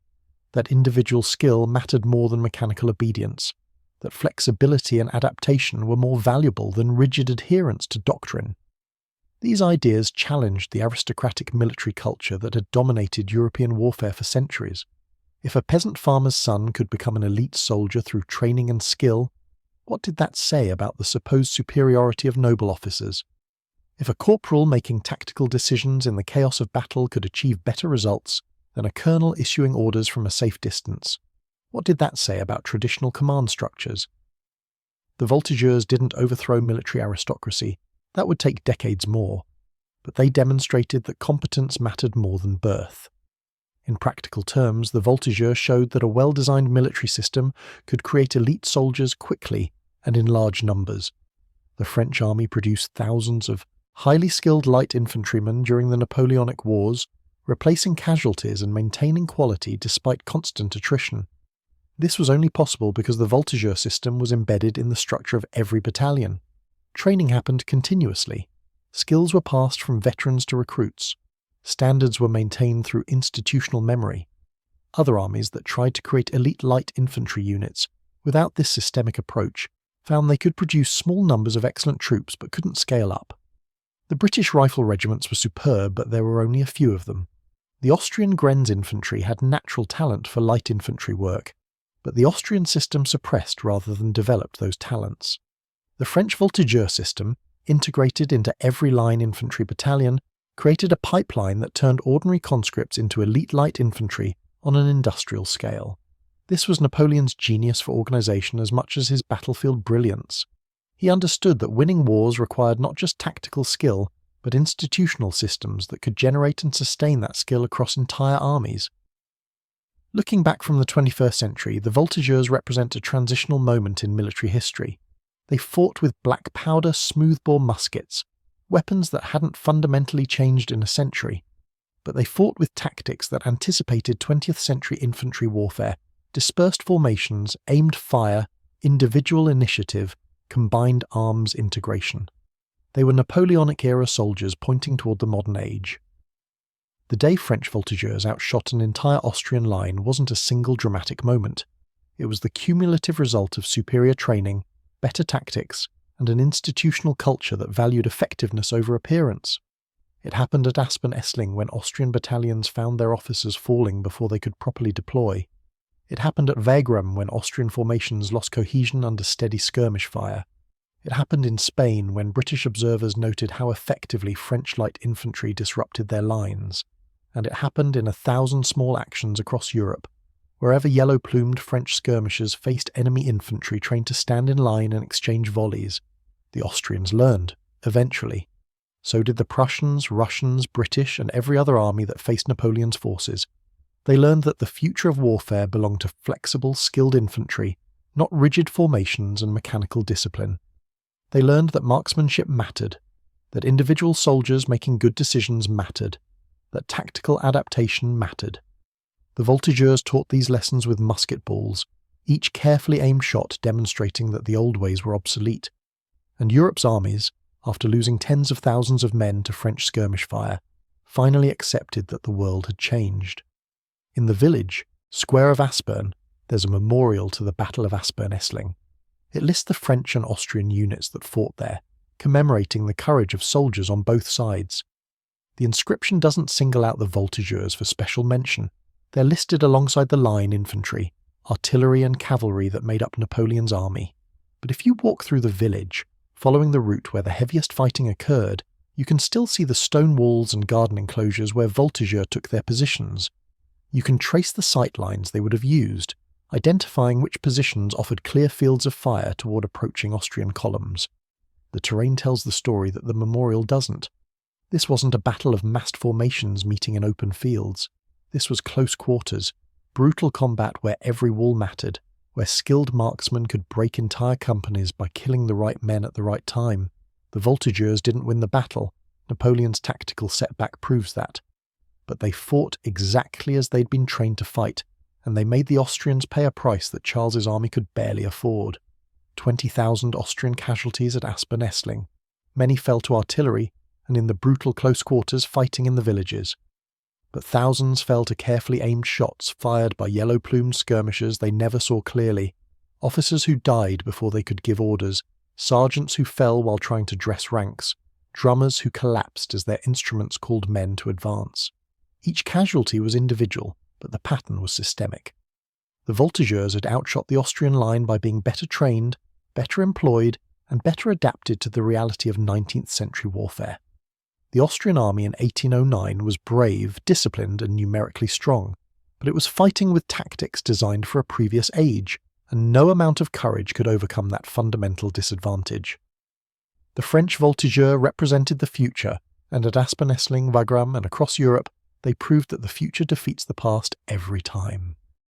that individual skill mattered more than mechanical obedience, that flexibility and adaptation were more valuable than rigid adherence to doctrine. These ideas challenged the aristocratic military culture that had dominated European warfare for centuries. If a peasant farmer's son could become an elite soldier through training and skill, what did that say about the supposed superiority of noble officers? If a corporal making tactical decisions in the chaos of battle could achieve better results than a colonel issuing orders from a safe distance, what did that say about traditional command structures? The Voltigeurs didn't overthrow military aristocracy, that would take decades more, but they demonstrated that competence mattered more than birth. In practical terms, the Voltigeurs showed that a well-designed military system could create elite soldiers quickly and in large numbers. The French army produced thousands of highly skilled light infantrymen during the Napoleonic Wars, replacing casualties and maintaining quality despite constant attrition. This was only possible because the Voltigeur system was embedded in the structure of every battalion. Training happened continuously. Skills were passed from veterans to recruits. Standards were maintained through institutional memory. Other armies that tried to create elite light infantry units without this systemic approach found they could produce small numbers of excellent troops but couldn't scale up. The British rifle regiments were superb, but there were only a few of them. The Austrian Grenz infantry had natural talent for light infantry work, but the Austrian system suppressed rather than developed those talents. The French Voltigeurs system, integrated into every line infantry battalion, created a pipeline that turned ordinary conscripts into elite light infantry on an industrial scale. This was Napoleon's genius for organisation as much as his battlefield brilliance. He understood that winning wars required not just tactical skill, but institutional systems that could generate and sustain that skill across entire armies. Looking back from the 21st century, the Voltigeurs represent a transitional moment in military history. They fought with black powder smoothbore muskets, weapons that hadn't fundamentally changed in a century, but they fought with tactics that anticipated 20th century infantry warfare, dispersed formations, aimed fire, individual initiative, combined arms integration. They were Napoleonic-era soldiers pointing toward the modern age. The day French Voltigeurs outshot an entire Austrian line wasn't a single dramatic moment. It was the cumulative result of superior training, better tactics, and an institutional culture that valued effectiveness over appearance. It happened at Aspen-Essling when Austrian battalions found their officers falling before they could properly deploy. It happened at Wagram when Austrian formations lost cohesion under steady skirmish fire. It happened in Spain when British observers noted how effectively French light infantry disrupted their lines. And it happened in 1,000 small actions across Europe, wherever yellow-plumed French skirmishers faced enemy infantry trained to stand in line and exchange volleys. The Austrians learned, eventually. So did the Prussians, Russians, British, and every other army that faced Napoleon's forces. They learned that the future of warfare belonged to flexible, skilled infantry, not rigid formations and mechanical discipline. They learned that marksmanship mattered, that individual soldiers making good decisions mattered, that tactical adaptation mattered. The Voltigeurs taught these lessons with musket balls, each carefully aimed shot demonstrating that the old ways were obsolete. And Europe's armies, after losing tens of thousands of men to French skirmish fire, finally accepted that the world had changed. In the village, square of Aspern, there's a memorial to the Battle of Aspern-Essling. It lists the French and Austrian units that fought there, commemorating the courage of soldiers on both sides. The inscription doesn't single out the Voltigeurs for special mention. They're listed alongside the line infantry, artillery and cavalry that made up Napoleon's army. But if you walk through the village, following the route where the heaviest fighting occurred, you can still see the stone walls and garden enclosures where Voltigeurs took their positions. You can trace the sight lines they would have used, identifying which positions offered clear fields of fire toward approaching Austrian columns. The terrain tells the story that the memorial doesn't. This wasn't a battle of massed formations meeting in open fields. This was close quarters, brutal combat where every wall mattered, where skilled marksmen could break entire companies by killing the right men at the right time. The Voltigeurs didn't win the battle. Napoleon's tactical setback proves that. But they fought exactly as they'd been trained to fight, and they made the Austrians pay a price that Charles's army could barely afford. 20,000 Austrian casualties at Aspern-Essling. Many fell to artillery, and in the brutal close quarters fighting in the villages. But thousands fell to carefully aimed shots fired by yellow-plumed skirmishers they never saw clearly, officers who died before they could give orders, sergeants who fell while trying to dress ranks, drummers who collapsed as their instruments called men to advance. Each casualty was individual, but the pattern was systemic. The Voltigeurs had outshot the Austrian line by being better trained, better employed, and better adapted to the reality of 19th century warfare. The Austrian army in 1809 was brave, disciplined, and numerically strong, but it was fighting with tactics designed for a previous age, and no amount of courage could overcome that fundamental disadvantage. The French Voltigeurs represented the future, and at Aspern-Essling, Wagram and across Europe, they proved that the future defeats the past every time.